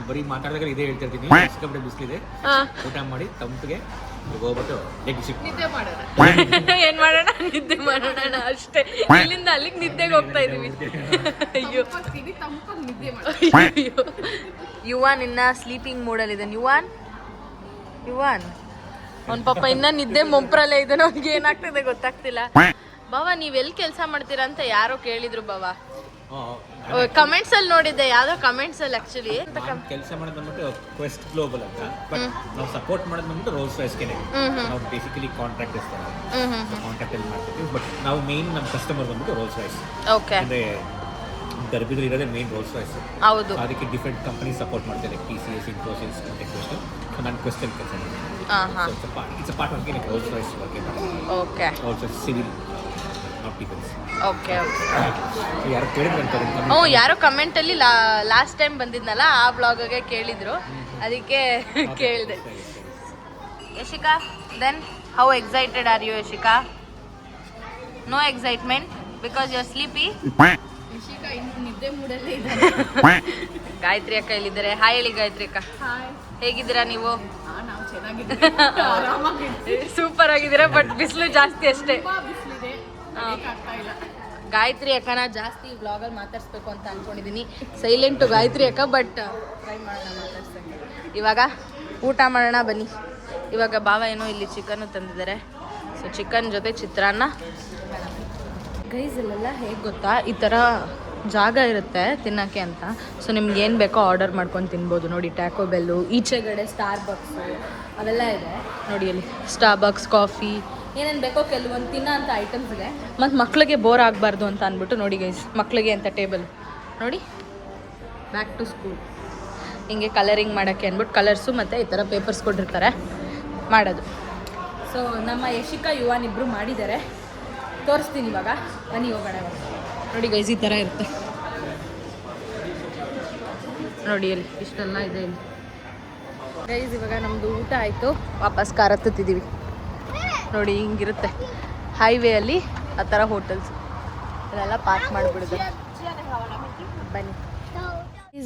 ಬರೀ ಮಾತಾಡಿದಾಗ ಇದೇ ಹೇಳ್ತಿರ್ತೀನಿ, ಸಿಕ್ಕಾಪಟ್ಟೆ ಬಿಸಿಲಿದೆ. ಊಟ ಮಾಡಿ ತಂಪಿಗೆ ಹೋಗ್ಬಿಟ್ಟು ನಿದ್ದೆ ಮಾಡೋಣ. ಏನ್ ಮಾಡೋಣ? ನಿದ್ದೆ ಮಾಡೋಣ ಅಷ್ಟೇ. ಇಲ್ಲಿಂದ ಅಲ್ಲಿಗೆ ನಿದ್ದೆಗೆ ಹೋಗ್ತಾ ಇದೀವಿ. ಅಯ್ಯೋ ಅಯ್ಯೋ, ಯುವಾನ್ ಇನ್ನ ಸ್ಲೀಪಿಂಗ್ ಮೂಡಲ್ಲಿದ್ದಾನೆ. ಯುವಾನ್ ಅವ್ನ ಪಾಪ ಇನ್ನ ನಿದ್ದೆ ಮೊಂಪ್ರಲ್ಲೇ ಇದ್ದಾನೆ. ಅವ್ನಿಗೆ ಏನಾಗ್ತದೆ ಗೊತ್ತಾಗ್ತಿಲ್ಲ. ಬಾವ ನೀವೆಲ್ಲಿ ಕೆಲಸ ಮಾಡ್ತೀರಾ ಅಂತ ಯಾರೋ ಕೇಳಿದ್ರು ಬಾವ. ಕಮೆಂಟ್ಸ್ ಅಲ್ಲಿ ನೋಡಿದ್ದೆ, ಯಾವ್ದೋ ಕಮೆಂಟ್ಸ್ ಅಲ್ಲಿ ಆಕ್ಚುಲಿ ಕೆಲಸ ಮಾಡೋದು ಬಂದ್ಬಿಟ್ಟು ಕ್ವೆಸ್ಟ್ ಗ್ಲೋಬಲ್ ಅಂತ. ಬಟ್ ನಾವು ಸಪೋರ್ಟ್ ಮಾಡೋದು ಬಂದ್ಬಿಟ್ಟು ರೋಲ್ಸ್ ರಾಯ್ಸ್ಗೆ. ನಾವು ಬೇಸಿಕಲಿ ಕಾಂಟ್ರಾಕ್ಟ್ ಇರ್ತಾರೆ, ಕಾಂಟ್ರಾಕ್ಟ್ ಅಲ್ಲಿ ಮಾಡ್ತೀವಿ. ಬಟ್ ನಾವು ಮೇನ್ ನಮ್ಮ ಕಸ್ಟಮರ್ ಬಂದ್ಬಿಟ್ಟು ರೋಲ್ಸ್ ರಾಯ್ಸ್. ಓಕೆ, ಅಂದ್ರೆ ಗರ್ಭಿದ್ರೆ ಇರೋದೇ ಮೇನ್ ರೋಲ್ಸ್ ರಾಯ್ಸ್. ಹೌದು. ಅದಕ್ಕೆ ಡಿಫ್ರೆಂಟ್ ಕಂಪನಿ ಸಪೋರ್ಟ್ ಮಾಡ್ತಾರೆ, TCS, ಇನ್ಫೋಸಿಸ್ ಮತ್ತೆ ಕ್ವೆಸ್ಟ್. ನಾನು ಕ್ವೆಸ್ಟ್ ಅಲ್ಲಿ ಕೆಲಸ ಮಾಡ್ತೀನಿ. It's a part of Rolls Royce ಬಗ್ಗೆ. Okay, also civil, not defence. Okay ಯಾರು ಕೇಳಿದ್ರು? ಹ್ಞೂ, ಯಾರೋ ಕಮೆಂಟ್ ಅಲ್ಲಿ ಲಾಸ್ಟ್ ಟೈಮ್ ಬಂದಿದ್ನಲ್ಲ ಆ ಬ್ಲಾಗ್ಗೆ ಕೇಳಿದ್ರು, ಅದಕ್ಕೆ ಕೇಳಿದೆ. Yashika, then how excited are you Yashika? No excitement because you are sleepy. Yashika ಇನ್ನು ನಿದ್ದೆ ಮೂಡಲ್ಲೇ ಇದ್ದಾರೆ. ಗಾಯತ್ರಿ ಅಕ್ಕ ಇಲ್ಲಿದ್ದಾರೆ. ಹಾಯ್ ಹೇಳಿ ಗಾಯತ್ರಿ ಅಕ್ಕ. ಹೇಗಿದ್ದೀರಾ ನೀವು? ನಾವು ಚೆನ್ನಾಗಿದ್ದೀವಿ, ಸೂಪರ್ ಆಗಿದ್ದೀರಾ. ಬಟ್ ಬಿಸಿಲು ಜಾಸ್ತಿ ಅಷ್ಟೇ. ಬಿಸಿಲಿದೆ, ಆಗ್ತಾ ಇಲ್ಲ. ಗಾಯತ್ರಿ ಅಕ್ಕನ ಜಾಸ್ತಿ ವ್ಲಾಗಲ್ಲಿ ಮಾತಾಡ್ಸ್ಬೇಕು ಅಂತ ಅನ್ಕೊಂಡಿದ್ದೀನಿ. ಸೈಲೆಂಟು ಗಾಯತ್ರಿ ಅಕ್ಕ, ಬಟ್ ಟ್ರೈ ಮಾಡೋಣ ಮಾತಾಡ್ಸೋಕ್ಕೆ. ಇವಾಗ ಊಟ ಮಾಡೋಣ ಬನ್ನಿ. ಇವಾಗ ಬಾವ ಏನೋ ಇಲ್ಲಿ ಚಿಕನ್ನು ತಂದಿದ್ದಾರೆ. ಸೊ ಚಿಕನ್ ಜೊತೆ ಚಿತ್ರಾನ್ನ. ಗೈಸ್ ಇಲ್ಲೆಲ್ಲ ಹೇಗೆ ಗೊತ್ತಾ, ಈ ಥರ ಜಾಗ ಇರುತ್ತೆ ತಿನ್ನೋಕ್ಕೆ ಅಂತ. ಸೊ ನಿಮ್ಗೆ ಏನು ಬೇಕೋ ಆರ್ಡರ್ ಮಾಡ್ಕೊಂಡು ತಿನ್ಬೋದು. ನೋಡಿ, ಟ್ಯಾಕೋ ಬೆಲ್ಲು, ಈಚೆಗಡೆ ಸ್ಟಾರ್ಬಕ್ಸು ಅವೆಲ್ಲ ಇದೆ ನೋಡಿ. ಅಲ್ಲಿ ಸ್ಟಾರ್ಬಕ್ಸ್, ಕಾಫಿ, ಏನೇನು ಬೇಕೋ ಕೆಲವೊಂದು ತಿನ್ನೋ ಅಂಥ ಐಟಮ್ಸ್ ಇದೆ. ಮತ್ತು ಮಕ್ಕಳಿಗೆ ಬೋರ್ ಆಗಬಾರ್ದು ಅಂತ ಅಂದ್ಬಿಟ್ಟು ನೋಡಿ ಗೈಸ್, ಮಕ್ಕಳಿಗೆ ಅಂತ ಟೇಬಲ್ ನೋಡಿ, ಬ್ಯಾಕ್ ಟು ಸ್ಕೂಲ್ ಹಿಂಗೆ ಕಲರಿಂಗ್ ಮಾಡೋಕ್ಕೆ ಅಂದ್ಬಿಟ್ಟು ಕಲರ್ಸು ಮತ್ತು ಈ ಥರ ಪೇಪರ್ಸ್ ಕೊಟ್ಟಿರ್ತಾರೆ ಮಾಡೋದು. ಸೊ ನಮ್ಮ ಯಶಿಕಾ, ಯುವಾನ್ ಇಬ್ಬರು ಮಾಡಿದ್ದಾರೆ. ತೋರಿಸ್ತೀನಿ ಇವಾಗ, ಬನ್ನಿ ಹೋಗೋಣ. ನೋಡಿ ಗೈಸ್, ಈ ಥರ ಇರುತ್ತೆ ನೋಡಿ. ಅಲ್ಲಿ ಇಷ್ಟೆಲ್ಲ ಇದೆ ಇಲ್ಲಿ ಗೈಸ್. ಇವಾಗ ನಮ್ಮದು ಊಟ ಆಯಿತು, ವಾಪಸ್ ಕಾರ್ ಹತ್ತುತ್ತಿದ್ದೀವಿ ನೋಡಿ. ಹಿಂಗಿರುತ್ತೆ ಹೈವೇ ಅಲ್ಲಿ ಆ ಥರ ಹೋಟೆಲ್ಸ್ ಅಲ್ಲೆಲ್ಲ ಪಾರ್ಕ್ ಮಾಡಿಬಿಡಿದೆ. ಬನ್ನಿ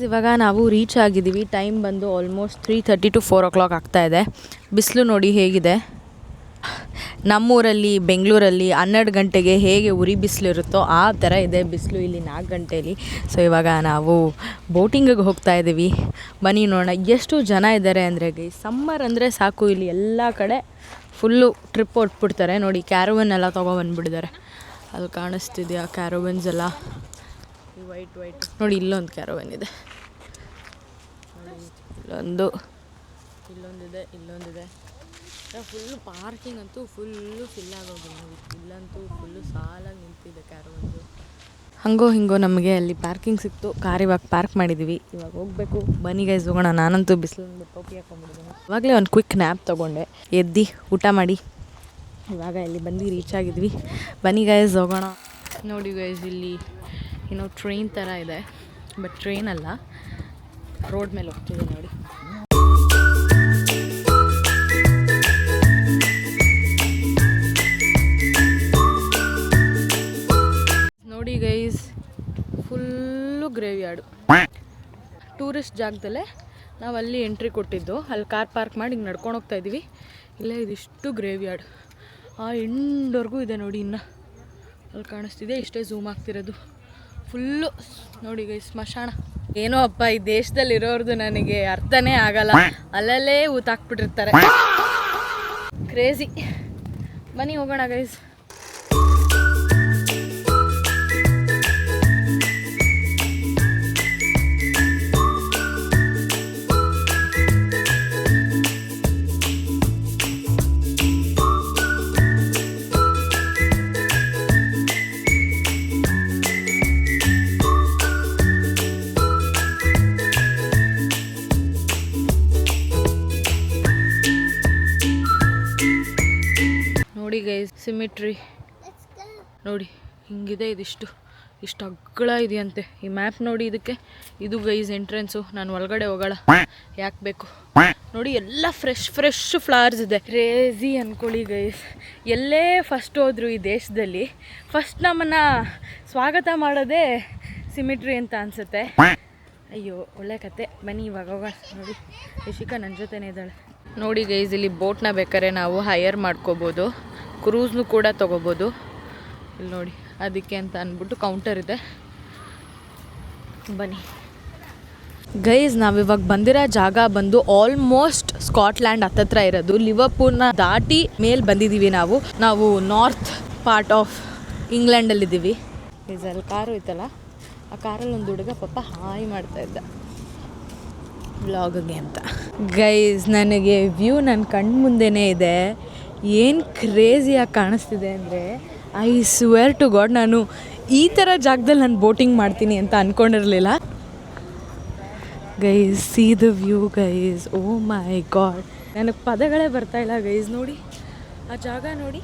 ಇವಾಗ ನಾವು ರೀಚ್ ಆಗಿದ್ದೀವಿ. ಟೈಮ್ ಬಂದು ಆಲ್ಮೋಸ್ಟ್ 3:30 to 4 o'clock ಆಗ್ತಾ ಇದೆ. ಬಿಸಿಲು ನೋಡಿ ಹೇಗಿದೆ. ನಮ್ಮೂರಲ್ಲಿ ಬೆಂಗಳೂರಲ್ಲಿ 12 ಗಂಟೆಗೆ ಹೇಗೆ ಉರಿ ಬಿಸಿಲಿರುತ್ತೋ ಆ ಥರ ಇದೆ ಬಿಸಿಲು ಇಲ್ಲಿ 4 ಗಂಟೆಯಲ್ಲಿ. ಸೊ ಇವಾಗ ನಾವು ಬೋಟಿಂಗಿಗೆ ಹೋಗ್ತಾ ಇದ್ದೀವಿ. ಬನ್ನಿ ನೋಡೋಣ ಎಷ್ಟು ಜನ ಇದ್ದಾರೆ ಅಂದರೆ. ಸಮ್ಮರ್ ಅಂದರೆ ಸಾಕು, ಇಲ್ಲಿ ಎಲ್ಲ ಕಡೆ ಫುಲ್ಲು ಟ್ರಿಪ್ ಹೊಟ್ಬಿಡ್ತಾರೆ ನೋಡಿ. ಕ್ಯಾರವನ್ ಎಲ್ಲ ತೊಗೊಬಂದ್ಬಿಟ್ಟಿದ್ದಾರೆ. ಅಲ್ಲಿ ಕಾಣಿಸ್ತಿದೆಯಾ ಕ್ಯಾರವನ್ಸ್ ಎಲ್ಲ, ವೈಟ್ ನೋಡಿ. ಇಲ್ಲೊಂದು ಕ್ಯಾರವನ್ ಇದೆ, ಇಲ್ಲೊಂದಿದೆ. ಫುಲ್ಲು ಪಾರ್ಕಿಂಗ್ ಅಂತೂ ಫುಲ್ಲು ಫಿಲ್ ಆಗೋಗಿದೆ ನೋಡಿ. ಇಲ್ಲಂತೂ ಫುಲ್ಲು ಸಾಲಾಗಿ ನಿಂತಿದೆ ಕ್ಯಾರವನ್ಸು. ಹಂಗೋ ಹಿಂಗೋ ನಮಗೆ ಅಲ್ಲಿ ಪಾರ್ಕಿಂಗ್ ಸಿಕ್ತು. ಕಾರ್ ಇವಾಗ ಪಾರ್ಕ್ ಮಾಡಿದ್ದೀವಿ. ಇವಾಗ ಹೋಗಬೇಕು. ಬನ್ನಿ ಗೈಸ್ ಹೋಗೋಣ. ನಾನಂತೂ ಬಿಸಿಲಂದು ಟೋಪಿ ಹಾಕೊಂಡ್ಬಿಟ್ಟಿದ್ದೀನಿ. ಇವಾಗಲೇ ಒಂದು ಕ್ವಿಕ್ ನ್ಯಾಪ್ ತೊಗೊಂಡೆ, ಎದ್ದು ಊಟ ಮಾಡಿ ಇವಾಗ ಇಲ್ಲಿ ಬಂದು ರೀಚ್ ಆಗಿದ್ವಿ. ಬನ್ನಿ ಗೈಸ್ ಹೋಗೋಣ. ನೋಡಿ ಗೈಸ್, ಇಲ್ಲಿ ಏನೋ ಟ್ರೈನ್ ಥರ ಇದೆ, ಬಟ್ ಟ್ರೈನ್ ಅಲ್ಲ, ರೋಡ್ ಮೇಲೆ ಹೋಗ್ತಿದೆ ನೋಡಿ. ನೋಡಿ guys, full grave yard. Tourist ಜಾಗದಲ್ಲೇ ನಾವು ಅಲ್ಲಿ ಎಂಟ್ರಿ ಕೊಟ್ಟಿದ್ದು. ಅಲ್ಲಿ ಕಾರ್ ಪಾರ್ಕ್ ಮಾಡಿ ಹಿಂಗೆ ನಡ್ಕೊಂಡು ಹೋಗ್ತಾ ಇದ್ದೀವಿ. ಇಲ್ಲೇ ಇದಿಷ್ಟು ಗ್ರೇವ್ ಯಾರ್ಡ್, ಆ ಎಂಡ್ವರೆಗೂ ಇದೆ ನೋಡಿ. ಇನ್ನು ಅಲ್ಲಿ ಕಾಣಿಸ್ತಿದೆ, ಇಷ್ಟೇ ಝೂಮ್ ಆಗ್ತಿರೋದು. ಫುಲ್ಲು ನೋಡಿ ಗೈಸ್ ಸ್ಮಶಾನ. ಏನೋ ಅಪ್ಪ, ಈ ದೇಶದಲ್ಲಿರೋರ್ದು ನನಗೆ ಅರ್ಥನೇ ಆಗಲ್ಲ. ಅಲ್ಲಲ್ಲೇ ಊತಾಕ್ಬಿಟ್ಟಿರ್ತಾರೆ, ಕ್ರೇಜಿ. ಬನ್ನಿ ಹೋಗೋಣ ಗೈಸ್. ನೋಡಿ ಗೈಸ್ ಸಿಮಿಟ್ರಿ ನೋಡಿ ಹಿಂಗಿದೆ, ಇಷ್ಟು ಅಗ್ಗಳ ಇದೆಯಂತೆ. ಈ ಮ್ಯಾಪ್ ನೋಡಿ, ಇದಕ್ಕೆ ಇದು ಗೈಸ್ ಎಂಟ್ರೆನ್ಸು. ನಾನು ಒಳಗಡೆ ಹೋಗೋಣ, ಯಾಕೆ ಬೇಕು ನೋಡಿ. ಎಲ್ಲ ಫ್ರೆಶ್ ಫ್ಲವರ್ಸ್ ಇದೆ. ಕ್ರೇಜಿ ಅನ್ಕೊಳ್ಳಿ ಗೈಸ್. ಎಲ್ಲೇ ಫಸ್ಟ್ ಹೋದ್ರು ಈ ದೇಶದಲ್ಲಿ ಫಸ್ಟ್ ನಮ್ಮನ್ನು ಸ್ವಾಗತ ಮಾಡೋದೇ ಸಿಮಿಟ್ರಿ ಅಂತ ಅನಿಸುತ್ತೆ. ಅಯ್ಯೋ ಒಳ್ಳೆ ಕತೆ. ಬನ್ನಿ ಇವಾಗ ಹೋಗೋಣ. ನೋಡಿ ಯಶಿಕಾ ನನ್ನ ಜೊತೆನೇ ಇದ್ದಾಳೆ. ನೋಡಿ ಗೈಸ್, ಇಲ್ಲಿ ಬೋಟ್ನ ಬೇಕಾದ್ರೆ ನಾವು ಹೈಯರ್ ಮಾಡ್ಕೋಬೋದು, ಕ್ರೂಸ್ನು ಕೂಡ ತೊಗೋಬೋದು. ಇಲ್ಲಿ ನೋಡಿ, ಅದಕ್ಕೆ ಅಂತ ಅಂದ್ಬಿಟ್ಟು ಕೌಂಟರ್ ಇದೆ. ಬನ್ನಿ ಗೈಸ್, ನಾವಿವಾಗ ಬಂದಿರೋ ಜಾಗ ಬಂದು ಆಲ್ಮೋಸ್ಟ್ ಸ್ಕಾಟ್ಲ್ಯಾಂಡ್ ಹತ್ತತ್ರ ಇರೋದು. ಲಿವರ್ಪೂಲ್ನ ದಾಟಿ ಮೇಲೆ ಬಂದಿದ್ದೀವಿ ನಾವು ನಾರ್ತ್ ಪಾರ್ಟ್ ಆಫ್ ಇಂಗ್ಲೆಂಡಲ್ಲಿದ್ದೀವಿ. ಅಲ್ಲಿ ಕಾರು ಐತಲ್ಲ, ಆ ಕಾರಲ್ಲಿ ಒಂದು ಹುಡುಗ ಪಾಪ ಹಾಯ್ ಮಾಡ್ತಾ ಇದ್ದ ವ್ಲಾಗ್ಗೆ ಅಂತ. ಗೈಸ್, ನನಗೆ ವ್ಯೂ ನನ್ನ ಕಣ್ಣು ಮುಂದೆನೇ ಇದೆ. ಏನು ಕ್ರೇಜಿಯಾಗಿ ಕಾಣಿಸ್ತಿದೆ ಅಂದರೆ, ಐ ಸ್ವೇರ್ ಟು ಗಾಡ್, ನಾನು ಈ ಥರ ಜಾಗದಲ್ಲಿ ನಾನು ಬೋಟಿಂಗ್ ಮಾಡ್ತೀನಿ ಅಂತ ಅಂದ್ಕೊಂಡಿರಲಿಲ್ಲ. Guys, see the view guys. Oh my god, ನನಗೆ ಪದಗಳೇ ಬರ್ತಾಯಿಲ್ಲ ಗೈಸ್. ನೋಡಿ ಆ ಜಾಗ ನೋಡಿ,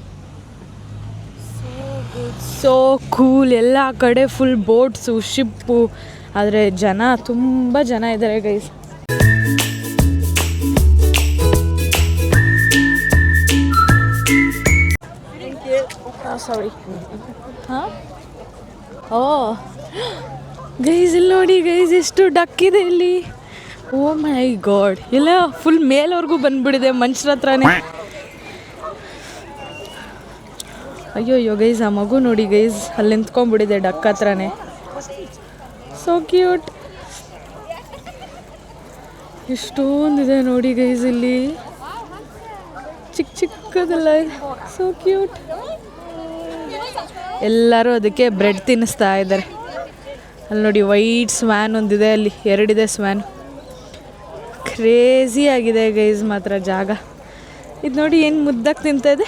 ಸೋ ಕೂಲ್. ಎಲ್ಲ ಕಡೆ ಫುಲ್ ಬೋಟ್ಸು, ಶಿಪ್ಪು, ಆದರೆ ತುಂಬ ಜನ ಇದ್ದಾರೆ ಗೈಸ್. ಸಾರಿ. ಹಾಂ, ಓ ಗೈಸ್ ಇಲ್ಲಿ ನೋಡಿ ಗೈಸ್, ಎಷ್ಟು ಡಕ್ ಇದೆ ಇಲ್ಲಿ. ಓ ಮೈ ಗಾಡ್, ಎಲ್ಲ ಫುಲ್ ಮೇಲ್ವರೆಗೂ ಬಂದ್ಬಿಟ್ಟಿದೆ ಮನುಷ್ಯರ ಹತ್ರನೇ. ಅಯ್ಯೋ ಗೈಸ್, ಆ ಮಗು ನೋಡಿ ಗೈಸ್, ಅಲ್ಲಿ ನಿಂತ್ಕೊಂಡ್ಬಿಟ್ಟಿದೆ ಡಕ್ ಹತ್ರನೇ. So cute. ಎಷ್ಟೊಂದಿದೆ ನೋಡಿ ಗೈಸ್ ಇಲ್ಲಿ, ಚಿಕ್ಕದೆಲ್ಲ. So cute. ಎಲ್ಲರೂ ಅದಕ್ಕೆ ಬ್ರೆಡ್ ತಿನ್ನಿಸ್ತಾ ಇದ್ದಾರೆ. ಅಲ್ಲಿ ನೋಡಿ ವೈಟ್ ಸ್ವ್ಯಾನ್ ಒಂದಿದೆ, ಅಲ್ಲಿ 2 ಇದೆ ಸ್ವ್ಯಾನ್. ಕ್ರೇಜಿ ಆಗಿದೆ ಗೈಸ್ ಮಾತ್ರ ಜಾಗ. ಇದು ನೋಡಿ ಏನು ಮುದ್ದಾಗಿ ತಿಂತಾ ಇದೆ.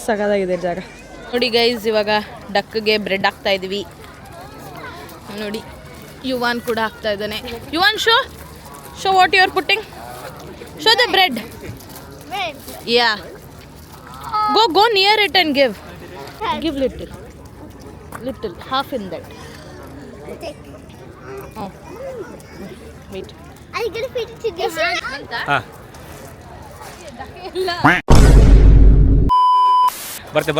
ಸಗದಾಗಿದೆ ಜಾಗ. ನೋಡಿ ಗೈಸ್, ಇವಾಗ ಡಕ್ಗೆ ಬ್ರೆಡ್ ಹಾಕ್ತಾ ಇದೀವಿ. ನೋಡಿ ಯುವಾನ್ ಕೂಡ ಹಾಕ್ತಾ ಇದ್ದಾನೆ. Yuvan, show what you are putting. Show the bread. Yeah, go near it and give little half in that. Oh, wait. Are you gonna feed it to this one? ಬರ್ತೆ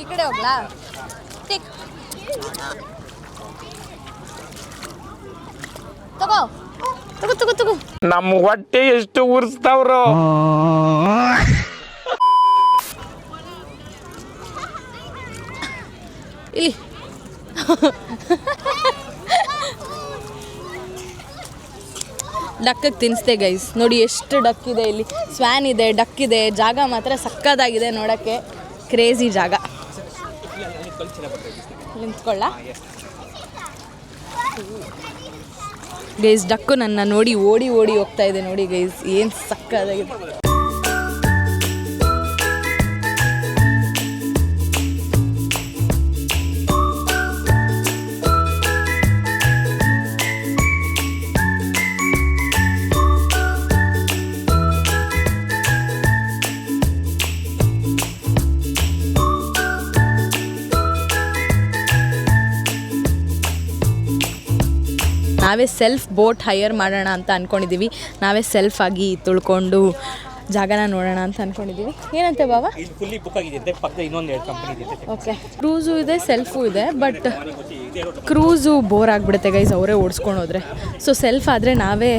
ಈ ಕಡೆ ಹೋಗ್ಲಾ? ಟಿಕ್ ತಗೋ. ನಮ್ಮ ಹೊಟ್ಟೆ ಎಷ್ಟು ಉರ್ಸ್ತಾವ್ರೋ. ಇಲ್ಲಿ ಡಕ್ಕಿಗೆ ತಿನ್ನಿಸ್ದೆ ಗೈಸ್. ನೋಡಿ ಎಷ್ಟು ಡಕ್ ಇದೆ ಇಲ್ಲಿ. ಸ್ವ್ಯಾನ್ ಇದೆ, ಡಕ್ ಇದೆ. ಜಾಗ ಮಾತ್ರ ಸಕ್ಕದಾಗಿದೆ ನೋಡೋಕ್ಕೆ. ಕ್ರೇಜಿ ಜಾಗ. ನಿಂತ್ಕೊಳ್ಳ ಗೈಸ್. ಡಕ್ಕು ನನ್ನ ನೋಡಿ ಓಡಿ ಹೋಗ್ತಾ ಇದೆ ನೋಡಿ ಗೈಸ್. ಏನು ಸಕ್ಕದಾಗಿದೆ. ನಾವೇ ಸೆಲ್ಫ್ ಬೋಟ್ ಹೈಯರ್ ಮಾಡೋಣ ಅಂತ ಅಂದ್ಕೊಂಡಿದ್ದೀವಿ. ನಾವೇ ಸೆಲ್ಫ್ ಆಗಿ ತುಳ್ಕೊಂಡು ಜಾಗನ ನೋಡೋಣ ಅಂತ ಅಂದ್ಕೊಂಡಿದ್ದೀವಿ. ಏನಂತೆ ಬಾಬಾ? ಫುಲ್ಲಿ ಬುಕ್ ಆಗಿದೆ, ಪಕ್ಕದ ಇನ್ನೊಂದು 2 ಕಂಪನಿ ಇದೆ. ಓಕೆ, ಕ್ರೂಸು ಇದೆ, ಸೆಲ್ಫು ಇದೆ. ಬಟ್ ಕ್ರೂಸು ಬೋರ್ ಆಗಿಬಿಡುತ್ತೆ ಗೈಸ್, ಅವರೇ ಓಡಿಸ್ಕೊಂಡು ಹೋದರೆ. ಸೊ ಸೆಲ್ಫ್ ಆದರೆ ನಾವೇ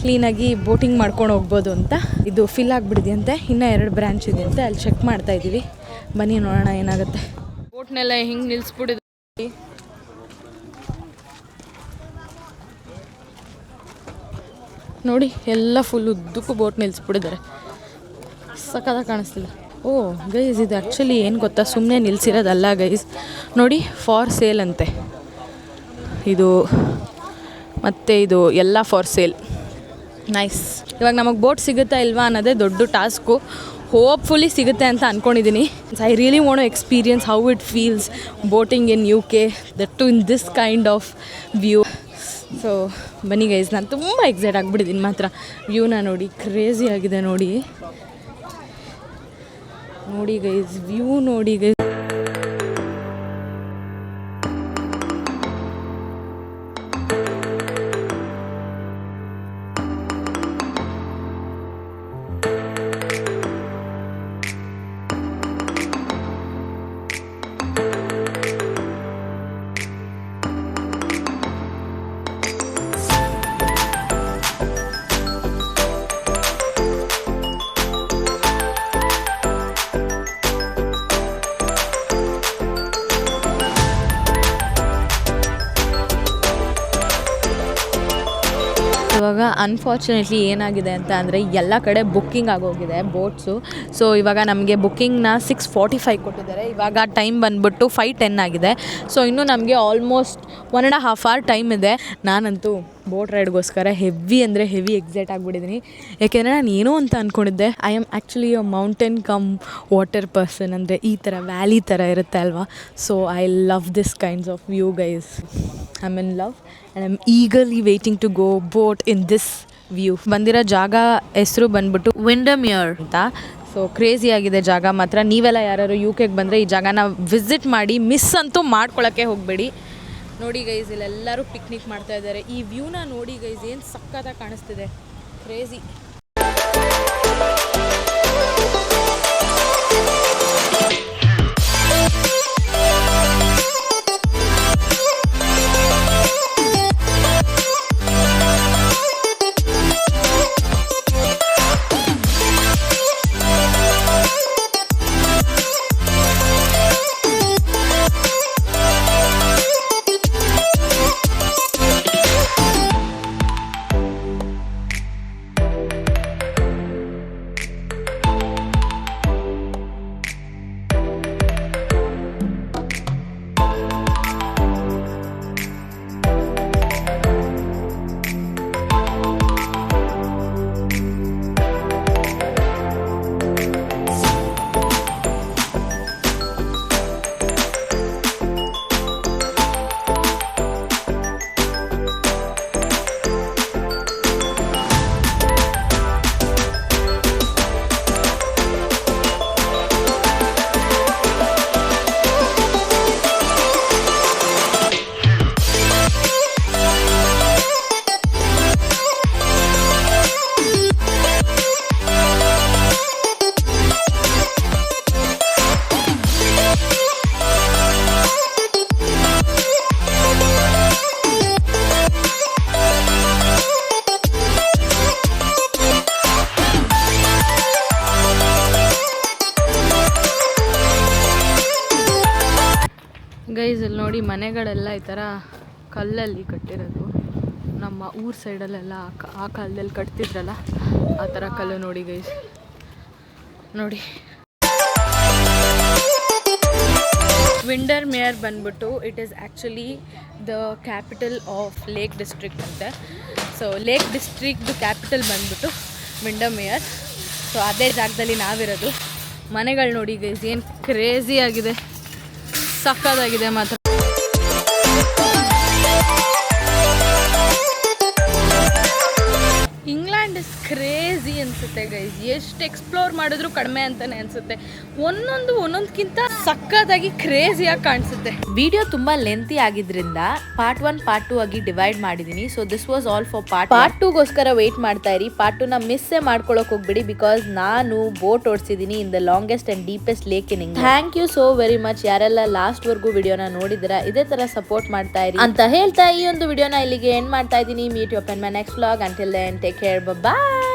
ಕ್ಲೀನಾಗಿ ಬೋಟಿಂಗ್ ಮಾಡ್ಕೊಂಡು ಹೋಗ್ಬೋದು ಅಂತ. ಇದು ಫಿಲ್ ಆಗಿಬಿಡಿದೆಯಂತೆ. ಇನ್ನೂ 2 ಬ್ರ್ಯಾಂಚ್ ಇದೆಯಂತೆ, ಅಲ್ಲಿ ಚೆಕ್ ಮಾಡ್ತಾಯಿದ್ದೀವಿ. ಬನ್ನಿ ನೋಡೋಣ ಏನಾಗುತ್ತೆ. ಬೋಟ್ನೆಲ್ಲ ಹಿಂಗೆ ನಿಲ್ಲಿಸ್ಬಿಟ್ಟಿದ್ವಿ. ನೋಡಿ ಎಲ್ಲ ಫುಲ್ ಉದ್ದಕ್ಕೂ ಬೋಟ್ ನಿಲ್ಲಿಸ್ಬಿಟ್ಟಿದ್ದಾರೆ. ಸಕ್ಕತ್ತಾಗಿ ಕಾಣಿಸ್ತಿಲ್ಲ. ಓ ಗೈಸ್, ಇದು ಆ್ಯಕ್ಚುಲಿ ಏನು ಗೊತ್ತಾ, ಸುಮ್ಮನೆ ನಿಲ್ಲಿಸಿರೋದಲ್ಲ ಗೈಸ್. ನೋಡಿ ಫಾರ್ ಸೇಲ್ ಅಂತೆ ಇದು, ಮತ್ತು ಇದು ಎಲ್ಲ ಫಾರ್ ಸೇಲ್. ನೈಸ್. ಇವಾಗ ನಮಗೆ ಬೋಟ್ ಸಿಗುತ್ತಾ ಇಲ್ವಾ ಅನ್ನೋದೇ ದೊಡ್ಡ ಟಾಸ್ಕು. ಹೋಪ್ಫುಲಿ ಸಿಗುತ್ತೆ ಅಂತ ಅಂದ್ಕೊಂಡಿದ್ದೀನಿ. I really want to experience how it feels boating in UK, that too in this kind of view. So ಬನ್ನಿ ಗೈಸ್, ನಾನು ತುಂಬ ಎಕ್ಸೈಟ್ ಆಗಿಬಿಟ್ಟಿದ್ದೀನಿ ಮಾತ್ರ. ವ್ಯೂನ ನೋಡಿ, ಕ್ರೇಜಿ ಆಗಿದೆ ನೋಡಿ ಗೈಸ್, ವ್ಯೂ ನೋಡಿ ಗೈಸ್. ಇವಾಗ ಅನ್ಫಾರ್ಚುನೇಟ್ಲಿ ಏನಾಗಿದೆ ಅಂತ ಅಂದರೆ ಎಲ್ಲ ಕಡೆ ಬುಕ್ಕಿಂಗ್ ಆಗೋಗಿದೆ ಬೋಟ್ಸು. ಸೊ ಇವಾಗ ನಮಗೆ ಬುಕ್ಕಿಂಗ್ನ 6:45 ಕೊಟ್ಟಿದ್ದಾರೆ. ಇವಾಗ ಟೈಮ್ ಬಂದುಬಿಟ್ಟು 5:10 ಆಗಿದೆ. ಸೊ ಇನ್ನೂ ನಮಗೆ ಆಲ್ಮೋಸ್ಟ್ 1.5 hour ಟೈಮ್ ಇದೆ. ನಾನಂತೂ ಬೋಟ್ ರೈಡ್ಗೋಸ್ಕರ ಹೆವಿ ಅಂದರೆ ಹೆವಿ ಎಕ್ಸೈಟ್ ಆಗಿಬಿಟ್ಟಿದ್ದೀನಿ. ಯಾಕೆಂದರೆ ನಾನು ಏನೋ ಅಂತ ಅಂದ್ಕೊಂಡಿದ್ದೆ. I am actually a mountain come water person. ಅಂದರೆ ಈ ಥರ ವ್ಯಾಲಿ ಥರ ಇರುತ್ತೆ ಅಲ್ವಾ. So I love this kinds of view guys. I am in love and I am eagerly waiting to go boat in this view. ಬಂದಿರೋ ಜಾಗ ಹೆಸರು ಬಂದ್ಬಿಟ್ಟು ವಿಂಡಮಿಯರ್ ಅಂತ. ಸೊ ಕ್ರೇಜಿ ಆಗಿದೆ ಜಾಗ ಮಾತ್ರ. ನೀವೆಲ್ಲ ಯಾರು UK ಬಂದರೆ ಈ ಜಾಗನ ವಿಸಿಟ್ ಮಾಡಿ, ಮಿಸ್ ಅಂತೂ ಮಾಡ್ಕೊಳ್ಳೋಕ್ಕೆ ಹೋಗಬೇಡಿ. ನೋಡಿ ಗೈಸ್, ಇಲ್ಲೆಲ್ಲರೂ ಪಿಕ್ನಿಕ್ ಮಾಡ್ತಾ ಇದ್ದಾರೆ. ಈ ವ್ಯೂನ ನೋಡಿ ಗೈಸ್, ಏನು ಸಕ್ಕತ್ತಾಗಿ ಕಾಣಿಸ್ತಿದೆ, ಕ್ರೇಜಿ. ಗೈಸ್ ಇಲ್ಲಿ ನೋಡಿ, ಮನೆಗಳೆಲ್ಲ ಈ ಥರ ಕಲ್ಲಲ್ಲಿ ಕಟ್ಟಿರೋದು. ನಮ್ಮ ಊರ ಸೈಡಲ್ಲೆಲ್ಲ ಆ ಕಾಲದಲ್ಲಿ ಕಟ್ತಿದ್ರಲ್ಲ, ಆ ಥರ ಕಲ್ಲು ನೋಡಿ ಗೈಸ್, ನೋಡಿ. ವಿಂಡರ್ಮೇಯರ್ ಬಂದ್ಬಿಟ್ಟು it is actually the capital of lake district ಅಂತೆ. ಸೊ ಲೇಕ್ ಡಿಸ್ಟ್ರಿಕ್ಟ್ದು ಕ್ಯಾಪಿಟಲ್ ಬಂದ್ಬಿಟ್ಟು ವಿಂಡರ್ಮೇಯರ್. ಸೊ ಅದೇ ಜಾಗದಲ್ಲಿ ನಾವಿರೋದು. ಮನೆಗಳು ನೋಡಿ ಗೈಸ್, ಏನು ಕ್ರೇಜಿ ಆಗಿದೆ, ಸಕ್ಕತ್ತಾಗಿದೆ ಮಾತ್ರ. ಇಂಗ್ಲೆಂಡ್ ಇಸ್ ಕ್ರೇಜಿ ಅನಿಸುತ್ತೆ ಗೈಸ್. ಎಷ್ಟು ಎಕ್ಸ್ಪ್ಲೋರ್ ಮಾಡಿದ್ರು ಕಡಿಮೆ ಅಂತಾನೆ ಅನಿಸುತ್ತೆ. ಒಂದೊಂದಕ್ಕಿಂತ ಸಕ್ಕತ್ತಾಗಿ ಕ್ರೇಜಿಯಾಗಿ ಕಾಣಿಸುತ್ತೆ. ವಿಡಿಯೋ ತುಂಬಾ ಲೆಂತಿ ಆಗಿದ್ರಿಂದ ಪಾರ್ಟ್ 1 ಪಾರ್ಟ್ 2 ಆಗಿ ಡಿವೈಡ್ ಮಾಡಿದ್ದೀನಿ. So this was all for part 2ಗೋಸ್ಕರ ವೇಟ್ ಮಾಡ್ತಾ ಇರಿ. ಪಾರ್ಟ್ 2ನ ಮಿಸ್ಸೇ ಮಾಡ್ಕೊಳಕ್ ಹೋಗ್ಬಿಡಿ, ಬಿಕಾಸ್ ನಾನು ಬೋಟ್ ಓಡಿಸಿದ್ದೀನಿ in the longest and deepest lake in England. Thank you so very much ಯಾರೆಲ್ಲ ಲಾಸ್ಟ್ ವರ್ಗೂ ವಿಡಿಯೋನ ನೋಡಿದಿರಾ. ಇದೇ ತರ ಸಪೋರ್ಟ್ ಮಾಡ್ತಾ ಇರಿ ಅಂತ ಹೇಳ್ತಾ ಈ ಒಂದು ವಿಡಿಯೋನ ಇಲ್ಲಿಗೆ ಎಂಡ್ ಮಾಡ್ತಾ ಇದ್ದೀನಿ. Meet you up in my next vlog. Until then take care, by.